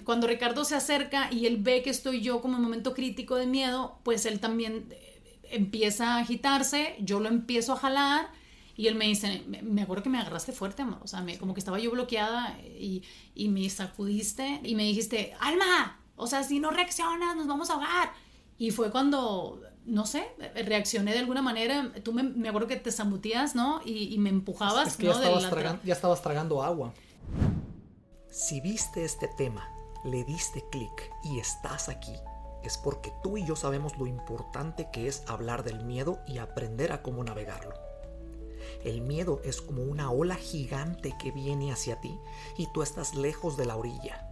Cuando Ricardo se acerca y él ve que estoy yo como en momento crítico de miedo, pues él también empieza a agitarse, yo lo empiezo a jalar y él me dice, me acuerdo que me agarraste fuerte, amor, o sea, como que estaba yo bloqueada y me sacudiste y me dijiste, Alma, o sea, si no reaccionas nos vamos a ahogar. Y fue cuando, no sé, reaccioné de alguna manera. Tú me acuerdo que te zambutías, ¿no? Y me empujabas, es que ¿no? ya estabas tragando agua. Si viste este tema, le diste clic y estás aquí, es porque tú y yo sabemos lo importante que es hablar del miedo y aprender a cómo navegarlo. El miedo es como una ola gigante que viene hacia ti y tú estás lejos de la orilla.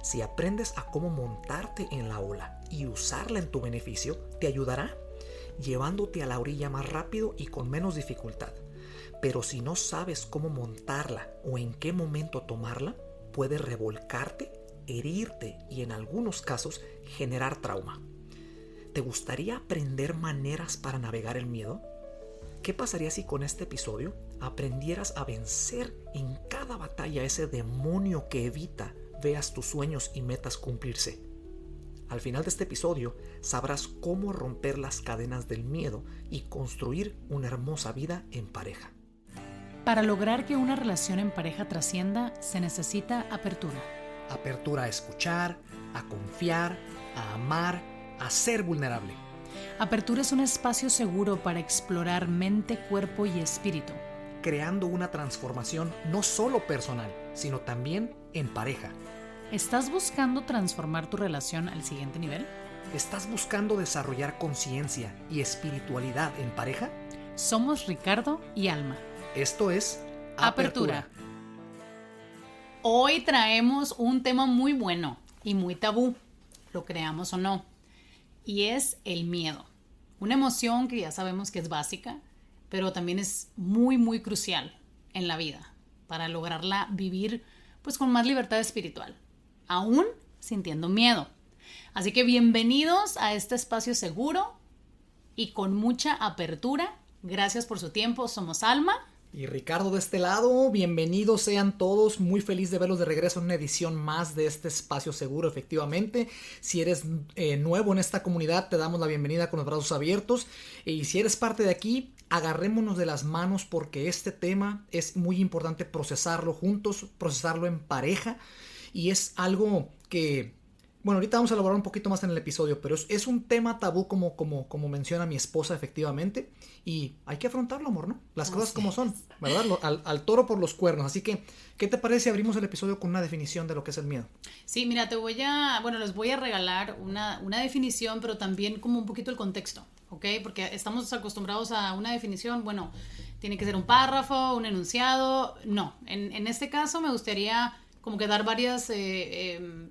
Si aprendes a cómo montarte en la ola y usarla en tu beneficio, te ayudará, llevándote a la orilla más rápido y con menos dificultad. Pero si no sabes cómo montarla o en qué momento tomarla, puede revolcarte, herirte y en algunos casos generar trauma. ¿Te gustaría aprender maneras para navegar el miedo? ¿Qué pasaría si con este episodio aprendieras a vencer en cada batalla ese demonio que evita veas tus sueños y metas cumplirse? Al final de este episodio sabrás cómo romper las cadenas del miedo y construir una hermosa vida en pareja. Para lograr que una relación en pareja trascienda, se necesita apertura. Apertura a escuchar, a confiar, a amar, a ser vulnerable. Apertura es un espacio seguro para explorar mente, cuerpo y espíritu, creando una transformación no solo personal, sino también en pareja. ¿Estás buscando transformar tu relación al siguiente nivel? ¿Estás buscando desarrollar conciencia y espiritualidad en pareja? Somos Ricardo y Alma. Esto es Apertura. Hoy traemos un tema muy bueno y muy tabú, lo creamos o no, y es el miedo. Una emoción que ya sabemos que es básica, pero también es muy, muy crucial en la vida para lograrla vivir pues con más libertad espiritual, aún sintiendo miedo. Así que bienvenidos a este espacio seguro y con mucha apertura. Gracias por su tiempo. Somos Alma y Ricardo de este lado. Bienvenidos sean todos, muy feliz de verlos de regreso en una edición más de este espacio seguro. Efectivamente, si eres nuevo en esta comunidad, te damos la bienvenida con los brazos abiertos, y si eres parte de aquí, agarrémonos de las manos porque este tema es muy importante procesarlo juntos, procesarlo en pareja, y es algo que, bueno, ahorita vamos a elaborar un poquito más en el episodio, pero es un tema tabú como menciona mi esposa, efectivamente, y hay que afrontarlo, amor, ¿no? Las cosas como son, ¿verdad? Al toro por los cuernos. Así que, ¿qué te parece si abrimos el episodio con una definición de lo que es el miedo? Sí, mira, les voy a regalar una definición, pero también como un poquito el contexto, ¿ok? Porque estamos acostumbrados a una definición, bueno, tiene que ser un párrafo, un enunciado. No, en este caso me gustaría como que dar varias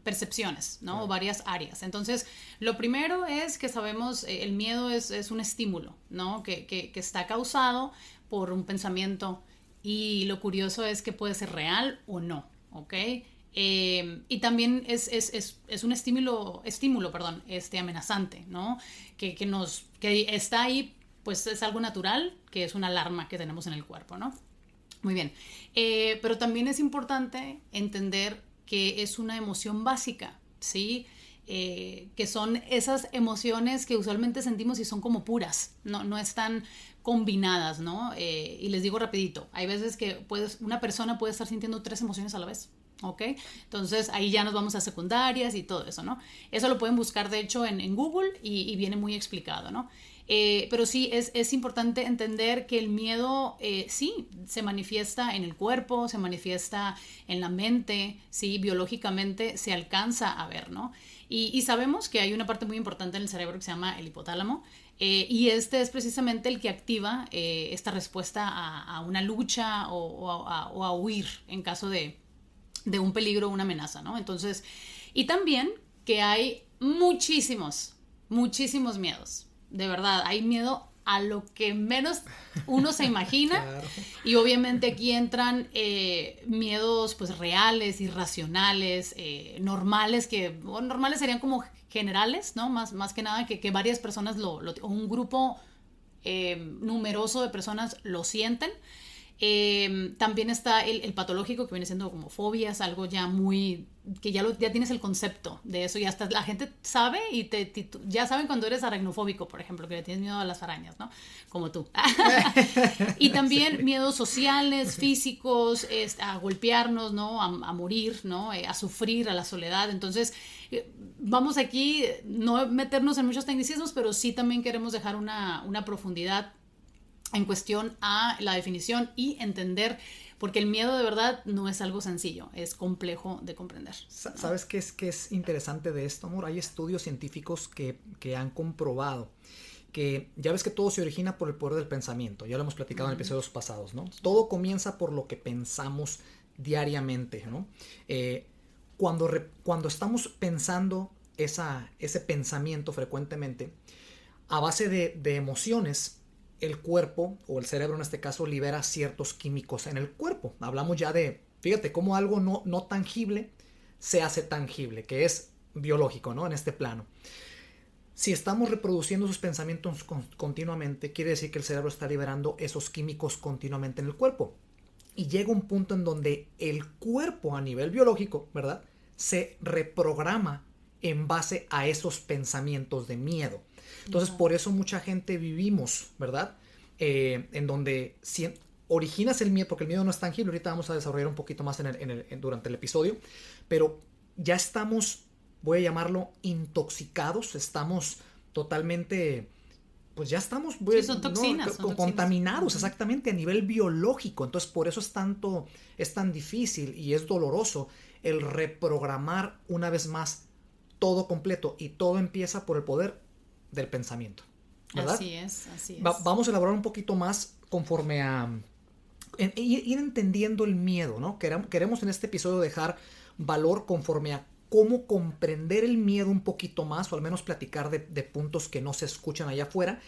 percepciones, ¿no? O varias áreas. Entonces, lo primero es que sabemos, el miedo es un estímulo, ¿no? Que está causado por un pensamiento, y lo curioso es que puede ser real o no, ¿ok? Y también es un estímulo, amenazante, ¿no? Que está ahí, pues es algo natural, que es una alarma que tenemos en el cuerpo, ¿no? Muy bien, pero también es importante entender que es una emoción básica, ¿sí? Que son esas emociones que usualmente sentimos y son como puras, no están combinadas, ¿no? Y les digo rapidito, hay veces que una persona puede estar sintiendo 3 emociones a la vez, ¿ok? Entonces ahí ya nos vamos a secundarias y todo eso, ¿no? Eso lo pueden buscar de hecho en Google y viene muy explicado, ¿no? Pero sí, es importante entender que el miedo sí se manifiesta en el cuerpo, se manifiesta en la mente, sí, biológicamente se alcanza a ver, ¿no? Y sabemos que hay una parte muy importante en el cerebro que se llama el hipotálamo, y este es precisamente el que activa esta respuesta a una lucha o a huir en caso de un peligro o una amenaza, ¿no? Entonces, y también que hay muchísimos miedos. De verdad, hay miedo a lo que menos uno se imagina. Claro. Y obviamente aquí entran miedos pues reales, irracionales, normales, normales serían como generales, ¿no? Más que nada que varias personas o un grupo numeroso de personas lo sienten. También está el patológico, que viene siendo como fobias, algo ya muy, que ya tienes el concepto de eso, y hasta la gente sabe y ya saben cuando eres aracnofóbico, por ejemplo, que le tienes miedo a las arañas, ¿no? Como tú. Y también miedos sociales, físicos, a golpearnos, ¿no? A morir, ¿no? A sufrir, a la soledad. Entonces, vamos aquí, no meternos en muchos tecnicismos, pero sí también queremos dejar una profundidad en cuestión a la definición y entender, porque el miedo de verdad no es algo sencillo, es complejo de comprender. ¿Sabes qué es interesante de esto, amor? Hay estudios científicos que han comprobado que ya ves que todo se origina por el poder del pensamiento, ya lo hemos platicado en episodios pasados, ¿no? Todo comienza por lo que pensamos diariamente, ¿no? Cuando estamos pensando ese pensamiento frecuentemente, a base de emociones, el cuerpo, o el cerebro en este caso, libera ciertos químicos en el cuerpo. Hablamos ya de, fíjate, cómo algo no tangible se hace tangible, que es biológico, ¿no? En este plano. Si estamos reproduciendo esos pensamientos continuamente, quiere decir que el cerebro está liberando esos químicos continuamente en el cuerpo. Y llega un punto en donde el cuerpo a nivel biológico, ¿verdad?, se reprograma en base a esos pensamientos de miedo. Entonces, por eso mucha gente vivimos, ¿verdad? En donde originas el miedo, porque el miedo no es tangible. Ahorita vamos a desarrollar un poquito más durante el episodio. Pero ya estamos, voy a llamarlo, intoxicados. Estamos totalmente, pues ya estamos, sí, son toxinas, ¿no? Contaminados, exactamente, a nivel biológico. Entonces, por eso es tan difícil y es doloroso el reprogramar una vez más todo completo. Y todo empieza por el poder del pensamiento, ¿verdad? Así es. Vamos a elaborar un poquito más conforme a ir entendiendo el miedo, ¿no? Queremos en este episodio dejar valor conforme a cómo comprender el miedo un poquito más, o al menos platicar de puntos que no se escuchan allá afuera,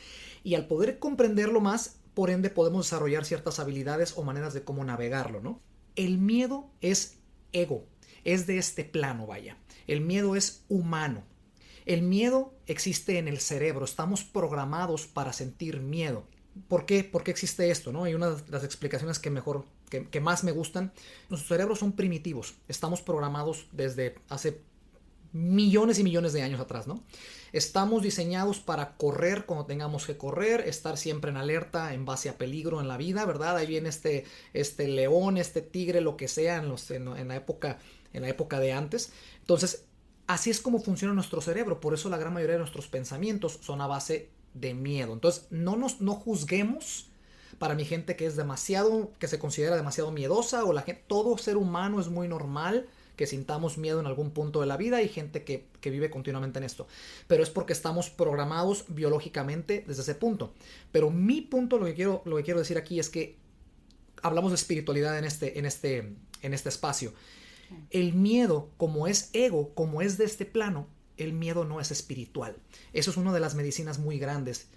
y al poder comprenderlo más, por ende podemos desarrollar ciertas habilidades o maneras de cómo navegarlo, ¿no? El miedo es ego, es de este plano, vaya. El miedo es humano. El miedo existe en el cerebro, estamos programados para sentir miedo. ¿Por qué? ¿Por qué existe esto, no? Y una de las explicaciones que más me gustan, nuestros cerebros son primitivos, estamos programados desde hace millones y millones de años atrás, ¿no? Estamos diseñados para correr cuando tengamos que correr, estar siempre en alerta en base a peligro en la vida, ¿verdad? Ahí viene este león, este tigre, lo que sea en la época de antes. Entonces, así es como funciona nuestro cerebro, por eso la gran mayoría de nuestros pensamientos son a base de miedo. Entonces, no juzguemos para mi gente que se considera demasiado miedosa, o todo ser humano es muy normal que sintamos miedo en algún punto de la vida. Hay gente que vive continuamente en esto, pero es porque estamos programados biológicamente desde ese punto. Pero mi punto, lo que quiero decir aquí es que hablamos de espiritualidad en este espacio. El miedo, como es ego, como es de este plano, el miedo no es espiritual. Eso es una de las medicinas muy grandes,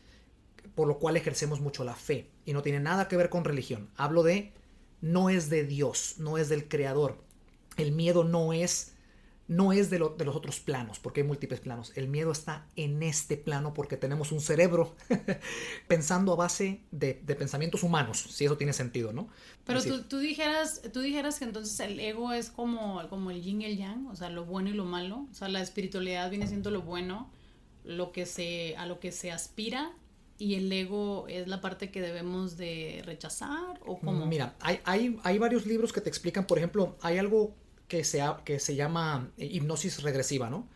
por lo cual ejercemos mucho la fe, y no tiene nada que ver con religión. Hablo de, no es de Dios, no es del Creador. El miedo no es de los otros planos, porque hay múltiples planos. El miedo está en este plano porque tenemos un cerebro pensando a base de pensamientos humanos, si eso tiene sentido, ¿no? Pero tú dijeras que entonces el ego es como el yin y el yang, o sea, lo bueno y lo malo. O sea, la espiritualidad viene siendo lo bueno, a lo que se aspira, y el ego es la parte que debemos de rechazar, ¿o cómo? Mira, hay varios libros que te explican. Por ejemplo, hay algo que se llama hipnosis regresiva, ¿no?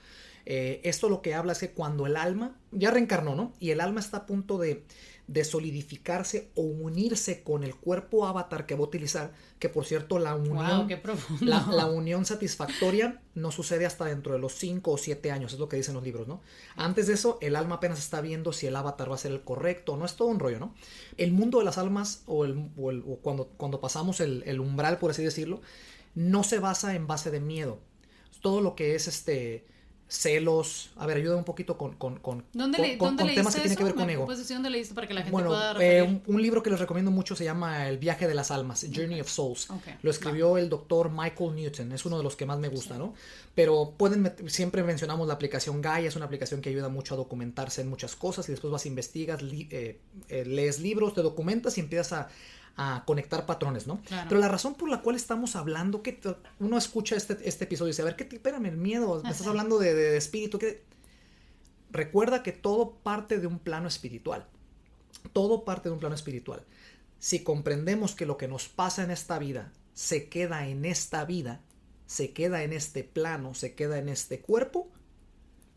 Esto lo que habla es que cuando el alma ya reencarnó, ¿no? Y el alma está a punto de solidificarse o unirse con el cuerpo avatar que va a utilizar, que por cierto la unión, wow, qué profundo. la unión satisfactoria no sucede hasta dentro de los 5 o 7 años, es lo que dicen los libros, ¿no? Antes de eso, el alma apenas está viendo si el avatar va a ser el correcto, no es todo un rollo, ¿no? El mundo de las almas, o cuando pasamos el umbral, por así decirlo, no se basa en base de miedo. Todo lo que es celos. A ver, ayuda un poquito con temas que tienen que ver con ego. ¿Puedes decir dónde leíste para que la gente Bueno, pueda referir? Un libro que les recomiendo mucho se llama El viaje de las almas, Journey of Souls. Okay. Lo escribió el doctor Michael Newton. Es uno de los que más me gusta, ¿no? Pero siempre mencionamos la aplicación Gaia. Es una aplicación que ayuda mucho a documentarse en muchas cosas, y después vas, investigas, lees libros, te documentas y empiezas a conectar patrones, ¿no? Claro. Pero la razón por la cual estamos hablando, que uno escucha este episodio y dice, a ver, espérame, el miedo, me estás hablando de espíritu, ¿qué? Recuerda que todo parte de un plano espiritual. Todo parte de un plano espiritual. Si comprendemos que lo que nos pasa en esta vida se queda en esta vida, se queda en este plano, se queda en este cuerpo,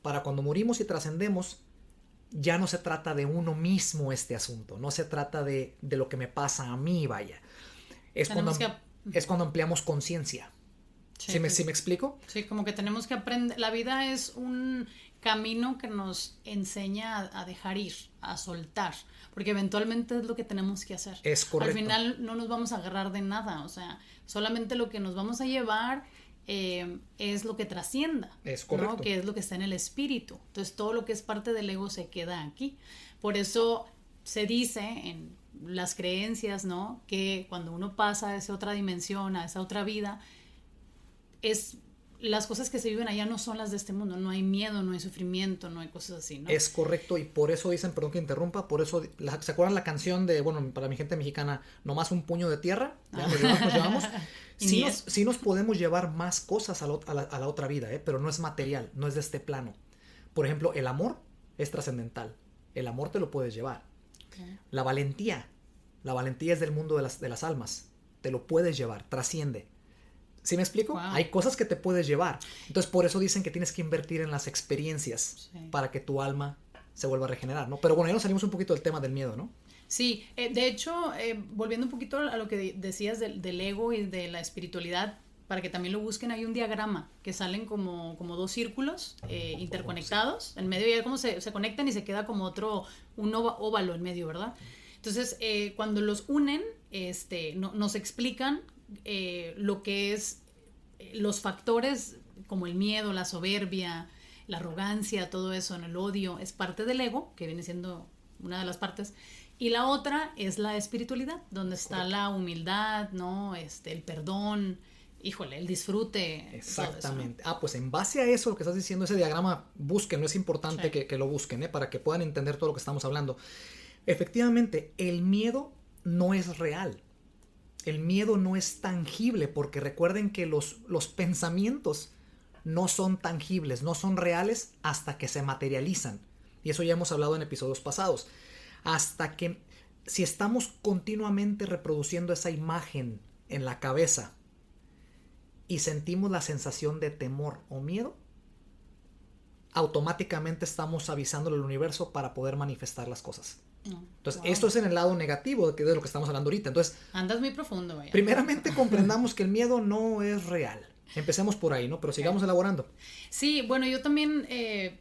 para cuando morimos y trascendemos, ya no se trata de uno mismo este asunto, no se trata de lo que me pasa a mí, vaya. Es cuando ampliamos conciencia. ¿Sí me explico? Sí, como que tenemos que aprender. La vida es un camino que nos enseña a dejar ir, a soltar, porque eventualmente es lo que tenemos que hacer. Es correcto. Al final no nos vamos a agarrar de nada, o sea, solamente lo que nos vamos a llevar es lo que trascienda, es correcto, ¿no? Que es lo que está en el espíritu. Entonces todo lo que es parte del ego se queda aquí. Por eso se dice en las creencias, ¿no? Que cuando uno pasa a esa otra dimensión, a esa otra vida, las cosas que se viven allá no son las de este mundo. No hay miedo, no hay sufrimiento, no hay cosas así, ¿no? Es correcto, y por eso dicen, perdón que interrumpa, por eso, ¿se acuerdan la canción de, bueno, para mi gente mexicana, nomás un puño de tierra? ¿Ya? Nos llevamos. Sí nos podemos llevar más cosas a la otra vida, pero no es material, no es de este plano. Por ejemplo, el amor es trascendental. El amor te lo puedes llevar. Okay. La valentía es del mundo de las almas. Te lo puedes llevar, trasciende. ¿Sí me explico? Wow. Hay cosas que te puedes llevar. Entonces, por eso dicen que tienes que invertir en las experiencias para que tu alma se vuelva a regenerar, ¿no? Pero bueno, ya nos salimos un poquito del tema del miedo, ¿no? Sí, de hecho, volviendo un poquito a lo que decías del ego y de la espiritualidad, para que también lo busquen, hay un diagrama que salen como dos círculos interconectados. En medio ya como se conectan y se queda como un óvalo en medio, ¿verdad? Entonces, cuando los unen, nos explican lo que es los factores como el miedo, la soberbia, la arrogancia, todo eso, el odio, es parte del ego, que viene siendo una de las partes, y la otra es la espiritualidad, donde está la humildad, ¿no? El perdón, híjole, el disfrute. Exactamente. Eso, ¿no? Pues en base a eso, lo que estás diciendo, ese diagrama, búsquenlo, es importante que lo busquen, para que puedan entender todo lo que estamos hablando. Efectivamente, el miedo no es real. El miedo no es tangible, porque recuerden que los pensamientos no son tangibles, no son reales hasta que se materializan. Y eso ya hemos hablado en episodios pasados. Hasta que, si estamos continuamente reproduciendo esa imagen en la cabeza y sentimos la sensación de temor o miedo, automáticamente estamos avisándole al universo para poder manifestar las cosas. Entonces, esto es en el lado negativo de lo que estamos hablando ahorita. Entonces, andas muy profundo, vaya. Primeramente comprendamos que el miedo no es real. Empecemos por ahí, ¿no? Pero sigamos elaborando. Sí, bueno, yo también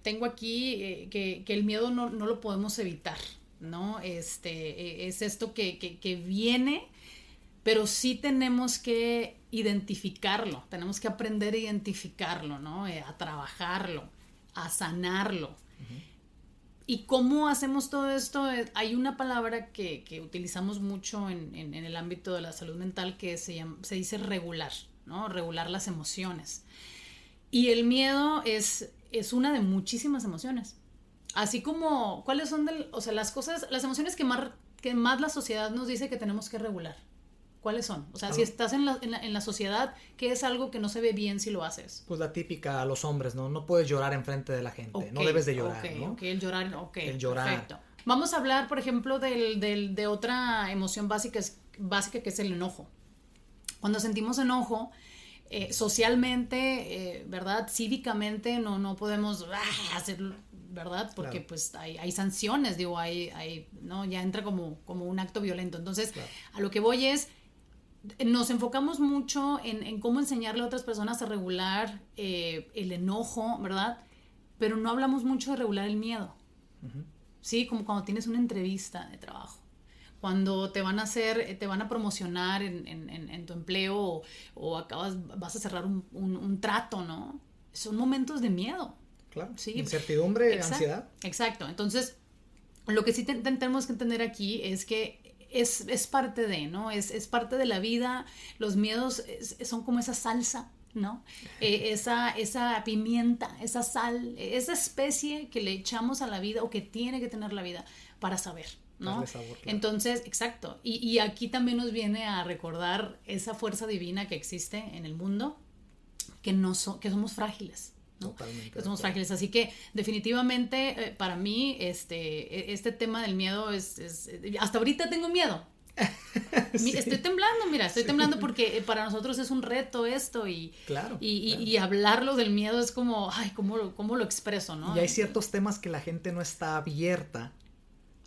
tengo aquí que el miedo no lo podemos evitar, ¿no? Es esto que viene, pero sí tenemos que identificarlo, tenemos que aprender a identificarlo, ¿no? A trabajarlo, a sanarlo. Uh-huh. ¿Y cómo hacemos todo esto? Hay una palabra que utilizamos mucho en el ámbito de la salud mental que se dice regular, ¿no? Regular las emociones. Y el miedo es una de muchísimas emociones. Así como, ¿cuáles son las emociones que más la sociedad nos dice que tenemos que regular? ¿Cuáles son? O sea, si estás en la sociedad, ¿qué es algo que no se ve bien si lo haces? Pues la típica a los hombres, ¿no? No puedes llorar enfrente de la gente, no debes de llorar, ¿no? El llorar, el llorar. Perfecto. Vamos a hablar, por ejemplo, de otra emoción básica que es el enojo. Cuando sentimos enojo, socialmente, ¿verdad? Cívicamente no podemos hacerlo, ¿verdad? Porque claro, pues hay sanciones, digo, ¿no? Ya entra como un acto violento. Entonces, claro, a lo que voy es, nos enfocamos mucho en cómo enseñarle a otras personas a regular el enojo, ¿verdad? Pero no hablamos mucho de regular el miedo. Uh-huh. Sí, como cuando tienes una entrevista de trabajo, cuando te van a promocionar en tu empleo o vas a cerrar un trato, ¿no? Son momentos de miedo. Claro, ¿sí? Incertidumbre, ansiedad. Exacto, entonces lo que sí tenemos que entender aquí es que es parte de, ¿no? Es parte de la vida. Los miedos son como esa salsa, ¿no? Esa pimienta, esa sal, esa especie que le echamos a la vida o que tiene que tener la vida para saber. ¿no? Darle sabor, claro. Entonces, exacto. Y aquí también nos viene a recordar esa fuerza divina que existe en el mundo, que que somos frágiles, ¿no? Totalmente. Que somos frágiles. Así que definitivamente para mí este tema del miedo es hasta ahorita tengo miedo. Sí. Estoy temblando, mira, estoy temblando porque para nosotros es un reto esto claro. Y hablarlo del miedo es como, ay, ¿cómo lo expreso, no? Y hay ciertos temas que la gente no está abierta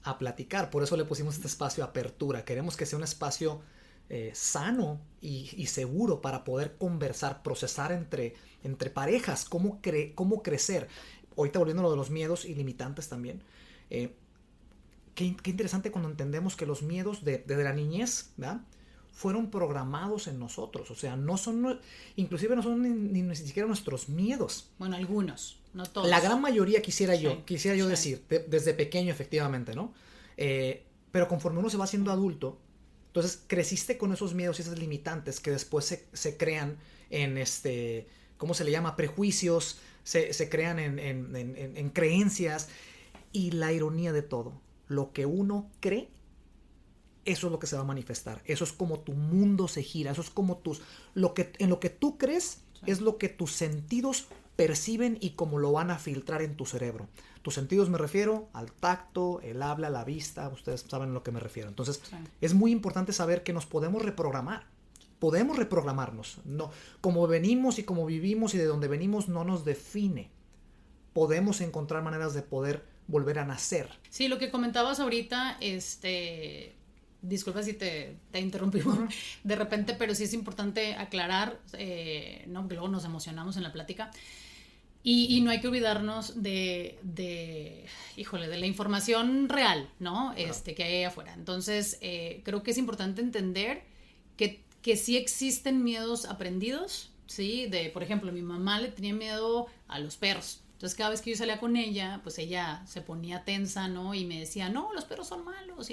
a platicar, por eso le pusimos este espacio apertura. Queremos que sea un espacio sano y seguro para poder conversar, procesar entre parejas, cómo crecer. Ahorita volviendo a lo de los miedos y limitantes también. Qué interesante cuando entendemos que los miedos desde la niñez, ¿verdad?, fueron programados en nosotros. O sea, inclusive no son ni siquiera nuestros miedos. Bueno, algunos, no todos. La gran mayoría quisiera yo sí. decir, desde pequeño efectivamente, ¿no? Pero conforme uno se va haciendo adulto, entonces creciste con esos miedos y esas limitantes que después se crean en ¿cómo se le llama? Prejuicios, se crean en creencias. Y la ironía de todo, lo que uno cree, eso es lo que se va a manifestar. Eso es como tu mundo se gira. Eso es como en lo que tú crees, sí, es lo que tus sentidos perciben y cómo lo van a filtrar en tu cerebro. Tus sentidos me refiero al tacto, el habla, la vista. Ustedes saben a lo que me refiero. Entonces, sí, es muy importante saber que nos podemos reprogramar. Podemos reprogramarnos. No, como venimos y como vivimos y de donde venimos no nos define. Podemos encontrar maneras de poder volver a nacer. Sí, lo que comentabas ahorita, disculpa si te interrumpí de repente, pero sí es importante aclarar, ¿no? Que luego nos emocionamos en la plática. Y no hay que olvidarnos de la información real, ¿no? Claro. Que hay afuera. Entonces, creo que es importante entender que sí existen miedos aprendidos, ¿sí? Por ejemplo, mi mamá le tenía miedo a los perros. Entonces, cada vez que yo salía con ella, pues ella se ponía tensa, ¿no? Y me decía, no, los perros son malos.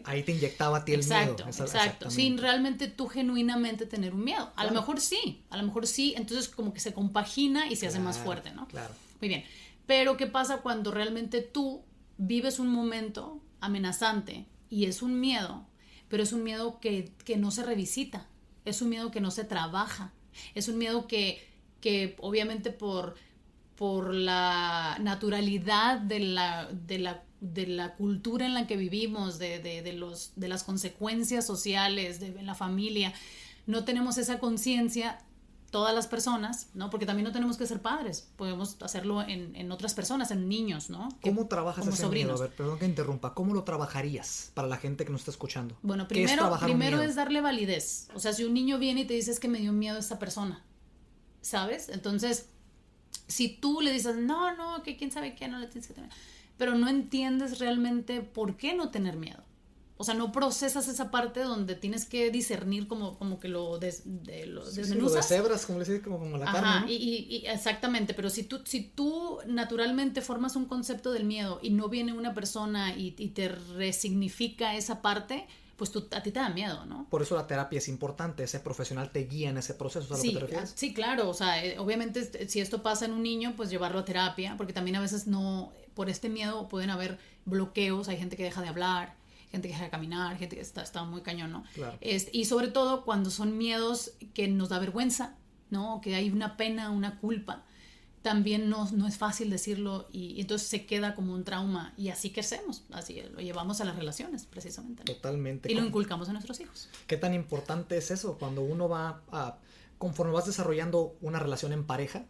Ahí te inyectaba a ti el miedo. Exacto. Sin realmente tú genuinamente tener un miedo. A lo mejor sí. Entonces, como que se compagina y se hace más fuerte, ¿no? Claro. Muy bien. Pero, ¿qué pasa cuando realmente tú vives un momento amenazante y es un miedo, pero es un miedo que no se revisita? Es un miedo que no se trabaja. Es un miedo que obviamente por la naturalidad de la cultura en la que vivimos, de las consecuencias sociales, en la familia, no tenemos esa conciencia todas las personas, ¿no? Porque también no tenemos que ser padres, podemos hacerlo en otras personas, en niños, ¿no? ¿Cómo trabajas ese miedo? A ver, perdón que interrumpa, ¿cómo lo trabajarías para la gente que nos está escuchando? Bueno, primero es darle validez. O sea, si un niño viene y te dice es que me dio miedo esta persona, ¿sabes? Entonces, si tú le dices, no, que quién sabe qué, no le tienes que tener, pero no entiendes realmente por qué no tener miedo. O sea, no procesas esa parte donde tienes que discernir como que lo desmenuzas. Sí, lo deshebras, como le dices, como la carne, ¿no? Y exactamente, pero si tú naturalmente formas un concepto del miedo y no viene una persona y te resignifica esa parte, pues a ti te da miedo, ¿no? Por eso la terapia es importante, ese profesional te guía en ese proceso, ¿sabes a lo que te refieres? Sí, claro, o sea, obviamente si esto pasa en un niño, pues llevarlo a terapia, porque también a veces por este miedo pueden haber bloqueos, hay gente que deja de hablar, gente que deja de caminar, gente que está muy cañón, ¿no? Claro. Y sobre todo cuando son miedos que nos da vergüenza, ¿no? Que hay una pena, una culpa, también no es fácil decirlo y entonces se queda como un trauma y así crecemos, así lo llevamos a las relaciones precisamente, ¿no? Totalmente. Y lo inculcamos a nuestros hijos. ¿Qué tan importante es eso? Cuando uno conforme vas desarrollando una relación en pareja,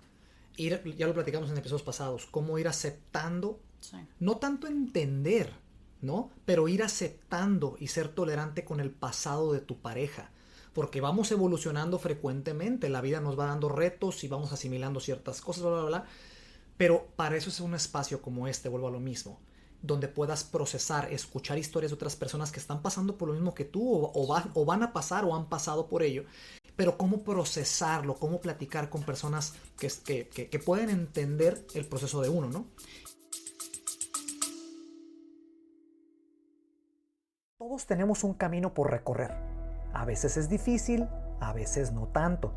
ya lo platicamos en episodios pasados, cómo ir aceptando, sí, no tanto entender, ¿no? Pero ir aceptando y ser tolerante con el pasado de tu pareja. Porque vamos evolucionando frecuentemente, la vida nos va dando retos y vamos asimilando ciertas cosas, bla, bla, bla. Pero para eso es un espacio como este, vuelvo a lo mismo, donde puedas procesar, escuchar historias de otras personas que están pasando por lo mismo que tú o van a pasar o han pasado por ello. Pero cómo procesarlo, cómo platicar con personas que pueden entender el proceso de uno, ¿no? Todos tenemos un camino por recorrer. A veces es difícil, a veces no tanto.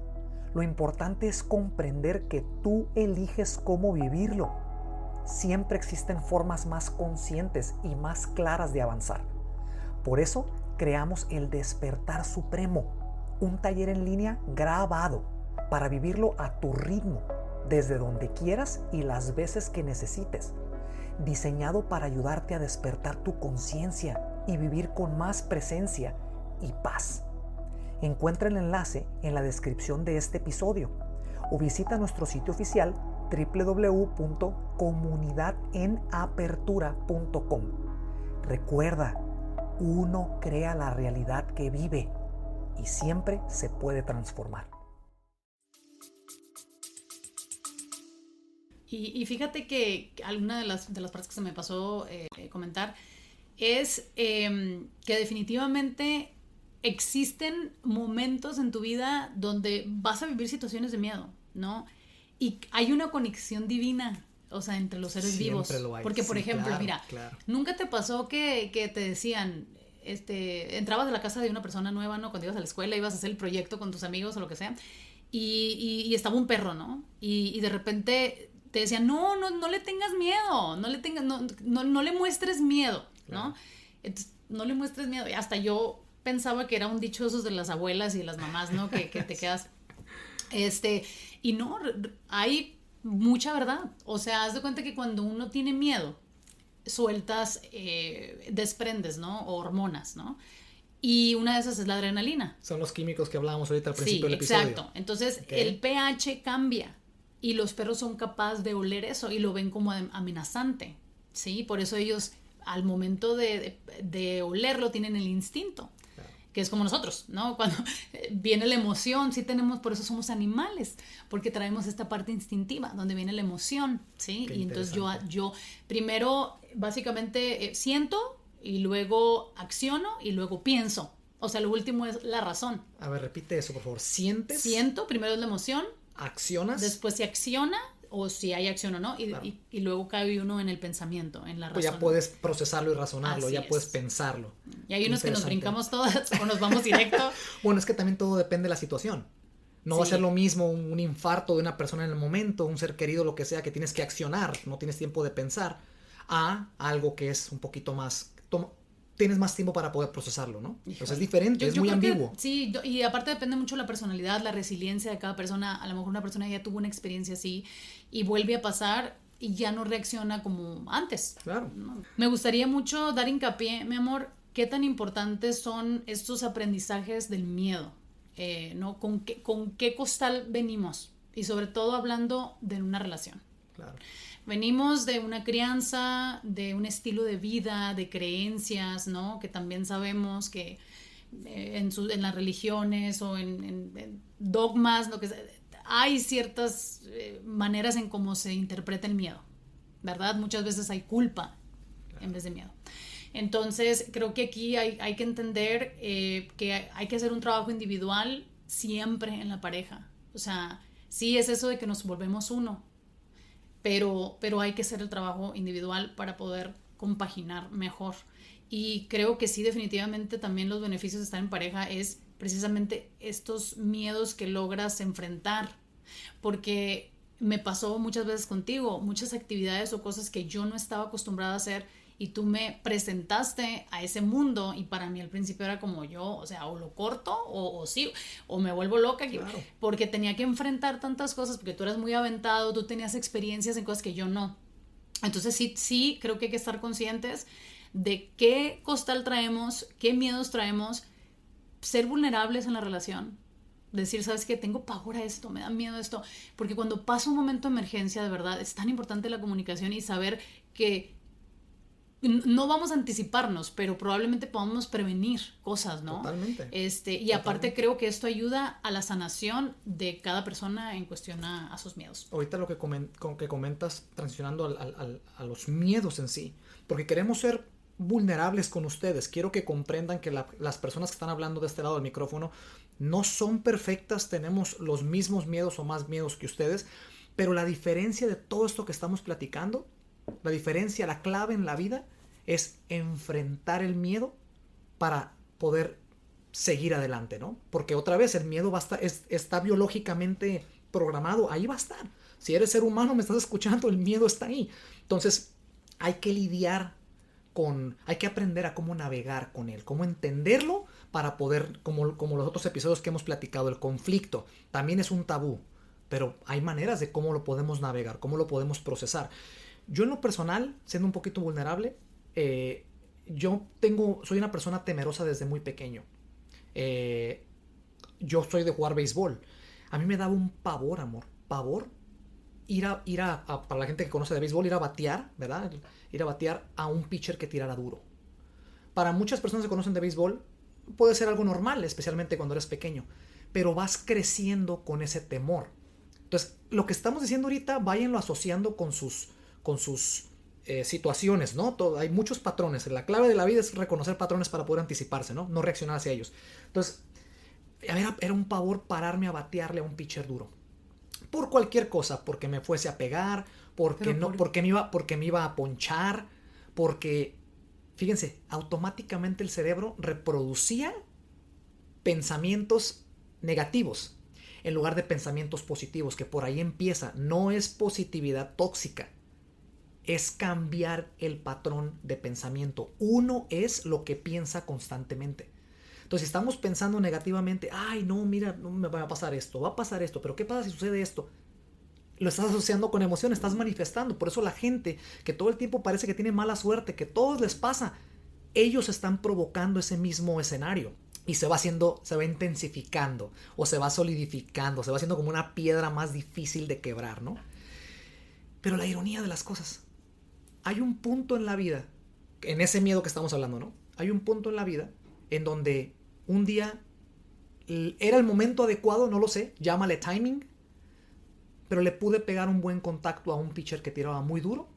Lo importante es comprender que tú eliges cómo vivirlo. Siempre existen formas más conscientes y más claras de avanzar. Por eso creamos el Despertar Supremo, un taller en línea grabado para vivirlo a tu ritmo, desde donde quieras y las veces que necesites, diseñado para ayudarte a despertar tu conciencia y vivir con más presencia y paz. Encuentra el enlace en la descripción de este episodio o visita nuestro sitio oficial www.comunidadenapertura.com. Recuerda, uno crea la realidad que vive y siempre se puede transformar. Y fíjate que alguna de las partes que se me pasó comentar es que definitivamente existen momentos en tu vida donde vas a vivir situaciones de miedo, ¿no? Y hay una conexión divina, o sea, entre los seres vivos. Siempre lo hay. Porque, por Sí, ejemplo, claro, mira, claro. ¿nunca te pasó que te decían, entrabas a la casa de una persona nueva, ¿no? Cuando ibas a la escuela, ibas a hacer el proyecto con tus amigos o lo que sea, y estaba un perro, ¿no? Y de repente te decían, no le tengas miedo, no le muestres miedo, ¿no? Claro. Entonces, no le muestres miedo. Y hasta yo pensaba que era un dicho esos de las abuelas y de las mamás, ¿no? Que te quedas... Y no, hay mucha verdad. O sea, haz de cuenta que cuando uno tiene miedo, sueltas, desprendes, ¿no? O hormonas, ¿no? Y una de esas es la adrenalina. Son los químicos que hablábamos ahorita al principio Sí, del episodio. exacto. Entonces, Okay. el pH cambia y los perros son capaces de oler eso y lo ven como amenazante, ¿sí? Por eso ellos, al momento de olerlo, tienen el instinto. Que es como nosotros, ¿no? Cuando viene la emoción, sí tenemos, por eso somos animales, porque traemos esta parte instintiva, donde viene la emoción, ¿sí? Qué y entonces interesante. yo primero, básicamente, siento, y luego acciono, y luego pienso. O sea, lo último es la razón. A ver, repite eso, por favor. ¿Sientes? Siento, primero es la emoción, ¿Accionas? después se acciona, o si hay acción o no, Claro. y luego cae uno en el pensamiento, en la razón. Pues ya puedes procesarlo y razonarlo, Así ya es. puedes pensarlo. Y hay Qué unos que nos interesante. brincamos todas, o nos vamos directo. Bueno, es que también todo depende de la situación. No va a Sí. ser lo mismo un infarto de una persona en el momento, un ser querido, lo que sea, que tienes que accionar, no tienes tiempo de pensar, a algo que es un poquito más... Tienes más tiempo para poder procesarlo, ¿no? Entonces es diferente, es muy creo que ambiguo. sí, y aparte depende mucho la personalidad, la resiliencia de cada persona. A lo mejor una persona ya tuvo una experiencia así y vuelve a pasar y ya no reacciona como antes. Claro. ¿No? Me gustaría mucho dar hincapié, mi amor, qué tan importantes son estos aprendizajes del miedo, ¿no? ¿Con qué costal venimos? Y sobre todo hablando de una relación. Claro. Venimos de una crianza, de un estilo de vida, de creencias, ¿no? Que también sabemos que en las religiones o en dogmas, lo que sea, hay ciertas maneras en cómo se interpreta el miedo, ¿verdad? Muchas veces hay culpa en vez de miedo. Entonces, creo que aquí hay que entender que hay que hacer un trabajo individual siempre en la pareja. O sea, sí es eso de que nos volvemos uno, pero hay que hacer el trabajo individual para poder compaginar mejor. Y creo que sí, definitivamente también los beneficios de estar en pareja es precisamente estos miedos que logras enfrentar, porque me pasó muchas veces contigo, muchas actividades o cosas que yo no estaba acostumbrada a hacer y tú me presentaste a ese mundo y para mí al principio era como yo, o sea, o lo corto o sí, o me vuelvo loca, Claro. porque tenía que enfrentar tantas cosas, porque tú eras muy aventado, tú tenías experiencias en cosas que yo no. Entonces sí, creo que hay que estar conscientes de qué costal traemos, qué miedos traemos, ser vulnerables en la relación, decir, ¿sabes qué? Tengo pavor a esto, me da miedo esto, porque cuando pasa un momento de emergencia, de verdad, es tan importante la comunicación y saber que no vamos a anticiparnos, pero probablemente podamos prevenir cosas, ¿no? Totalmente. Y aparte creo que esto ayuda a la sanación de cada persona en cuestión a sus miedos. Ahorita lo que comentas, transicionando a los miedos en sí, porque queremos ser vulnerables con ustedes. Quiero que comprendan que las personas que están hablando de este lado del micrófono no son perfectas, tenemos los mismos miedos o más miedos que ustedes, pero la diferencia de todo esto que estamos platicando, la diferencia, la clave en la vida es enfrentar el miedo para poder seguir adelante, ¿no? Porque otra vez el miedo va a estar, está biológicamente programado, ahí va a estar. Si eres ser humano, me estás escuchando, el miedo está ahí. Entonces hay que lidiar hay que aprender a cómo navegar con él, cómo entenderlo para poder, como los otros episodios que hemos platicado, el conflicto también es un tabú, pero hay maneras de cómo lo podemos navegar, cómo lo podemos procesar. Yo en lo personal, siendo un poquito vulnerable, soy una persona temerosa desde muy pequeño. Yo soy de jugar béisbol. A mí me daba un pavor, amor, pavor para la gente que conoce de béisbol, ir a batear, ¿verdad? Ir a batear a un pitcher que tirara duro. Para muchas personas que conocen de béisbol, puede ser algo normal, especialmente cuando eres pequeño, pero vas creciendo con ese temor. Entonces, lo que estamos diciendo ahorita, váyanlo asociando con sus situaciones, ¿no? Hay muchos patrones. La clave de la vida es reconocer patrones para poder anticiparse, ¿no? No reaccionar hacia ellos. Entonces, era un pavor pararme a batearle a un pitcher duro. Por cualquier cosa, porque me fuese a pegar, porque me iba a ponchar, porque, fíjense, automáticamente el cerebro reproducía pensamientos negativos en lugar de pensamientos positivos, que por ahí empieza. No es positividad tóxica, es cambiar el patrón de pensamiento. Uno es lo que piensa constantemente. Entonces, si estamos pensando negativamente, ay, no, mira, no me va a pasar esto, pero ¿qué pasa si sucede esto? Lo estás asociando con emoción, estás manifestando. Por eso la gente que todo el tiempo parece que tiene mala suerte, que todo les pasa, ellos están provocando ese mismo escenario. Y se va intensificando, o se va solidificando, se va haciendo como una piedra más difícil de quebrar, ¿no? Pero la ironía de las cosas, hay un punto en la vida, en ese miedo que estamos hablando, ¿no? Hay un punto en la vida en donde un día era el momento adecuado, no lo sé, llámale timing, pero le pude pegar un buen contacto a un pitcher que tiraba muy duro,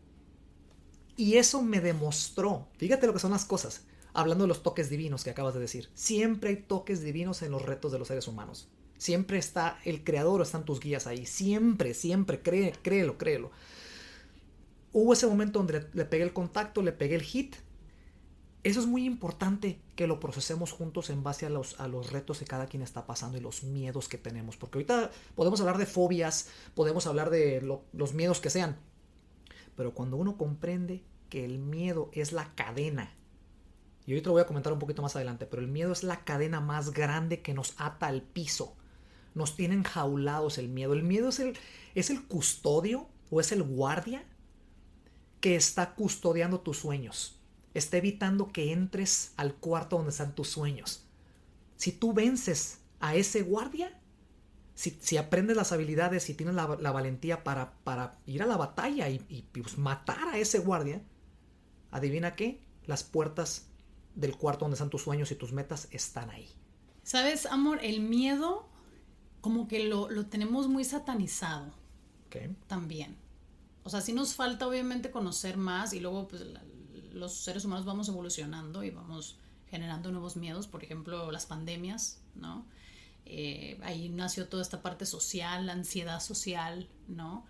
y eso me demostró, fíjate lo que son las cosas, hablando de los toques divinos que acabas de decir, siempre hay toques divinos en los retos de los seres humanos, siempre está el creador o están tus guías ahí, siempre, créelo. Hubo ese momento donde le pegué el contacto, le pegué el hit. Eso es muy importante que lo procesemos juntos en base a los retos que cada quien está pasando y los miedos que tenemos. Porque ahorita podemos hablar de fobias, podemos hablar de los miedos que sean. Pero cuando uno comprende que el miedo es la cadena, y ahorita lo voy a comentar un poquito más adelante, pero el miedo es la cadena más grande que nos ata al piso. Nos tiene enjaulados el miedo. El miedo es el custodio o es el guardia que está custodiando tus sueños. Está evitando que entres al cuarto donde están tus sueños. Si tú vences a ese guardia, si aprendes las habilidades, si tienes la valentía para ir a la batalla y pues matar a ese guardia, adivina qué, las puertas del cuarto donde están tus sueños y tus metas están ahí. ¿Sabes, amor? El miedo como que lo tenemos muy satanizado. Okay. También. O sea, sí nos falta obviamente conocer más y luego pues los seres humanos vamos evolucionando y vamos generando nuevos miedos, por ejemplo las pandemias, ¿no? Ahí nació toda esta parte social, la ansiedad social, ¿no?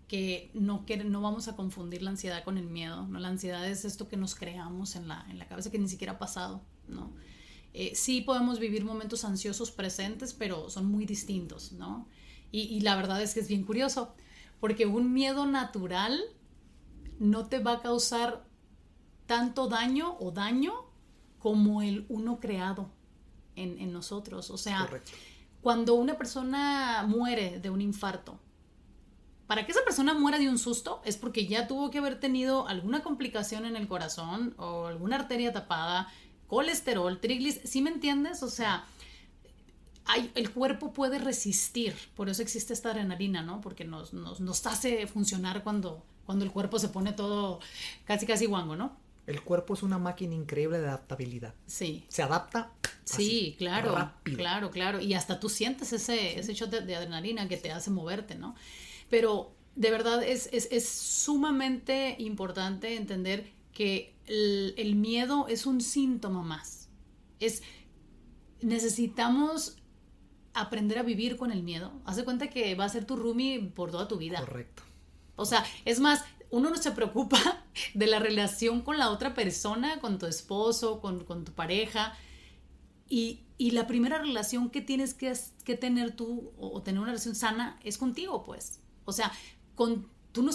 Que no vamos a confundir la ansiedad con el miedo, ¿no? La ansiedad es esto que nos creamos en la cabeza que ni siquiera ha pasado, ¿no? Sí podemos vivir momentos ansiosos presentes, pero son muy distintos, ¿no? Y la verdad es que es bien curioso, porque un miedo natural no te va a causar tanto daño como el uno creado en nosotros. O sea, correcto. Cuando una persona muere de un infarto, para que esa persona muera de un susto es porque ya tuvo que haber tenido alguna complicación en el corazón o alguna arteria tapada, colesterol, triglicéridos, ¿sí me entiendes? O sea, el cuerpo puede resistir, por eso existe esta adrenalina, ¿no? Porque nos hace funcionar cuando el cuerpo se pone todo casi guango, ¿no? El cuerpo es una máquina increíble de adaptabilidad. Sí. Se adapta sí, así, claro, rápido. Claro. Y hasta tú sientes ese shot de adrenalina que te hace moverte, ¿no? Pero de verdad es sumamente importante entender que el miedo es un síntoma más. Necesitamos aprender a vivir con el miedo. Haz de cuenta que va a ser tu roomie por toda tu vida. Correcto. O sea, es más, uno no se preocupa de la relación con la otra persona, con tu esposo, con tu pareja. Y la primera relación que tienes que tener tú, o tener una relación sana, es contigo, pues. O sea, con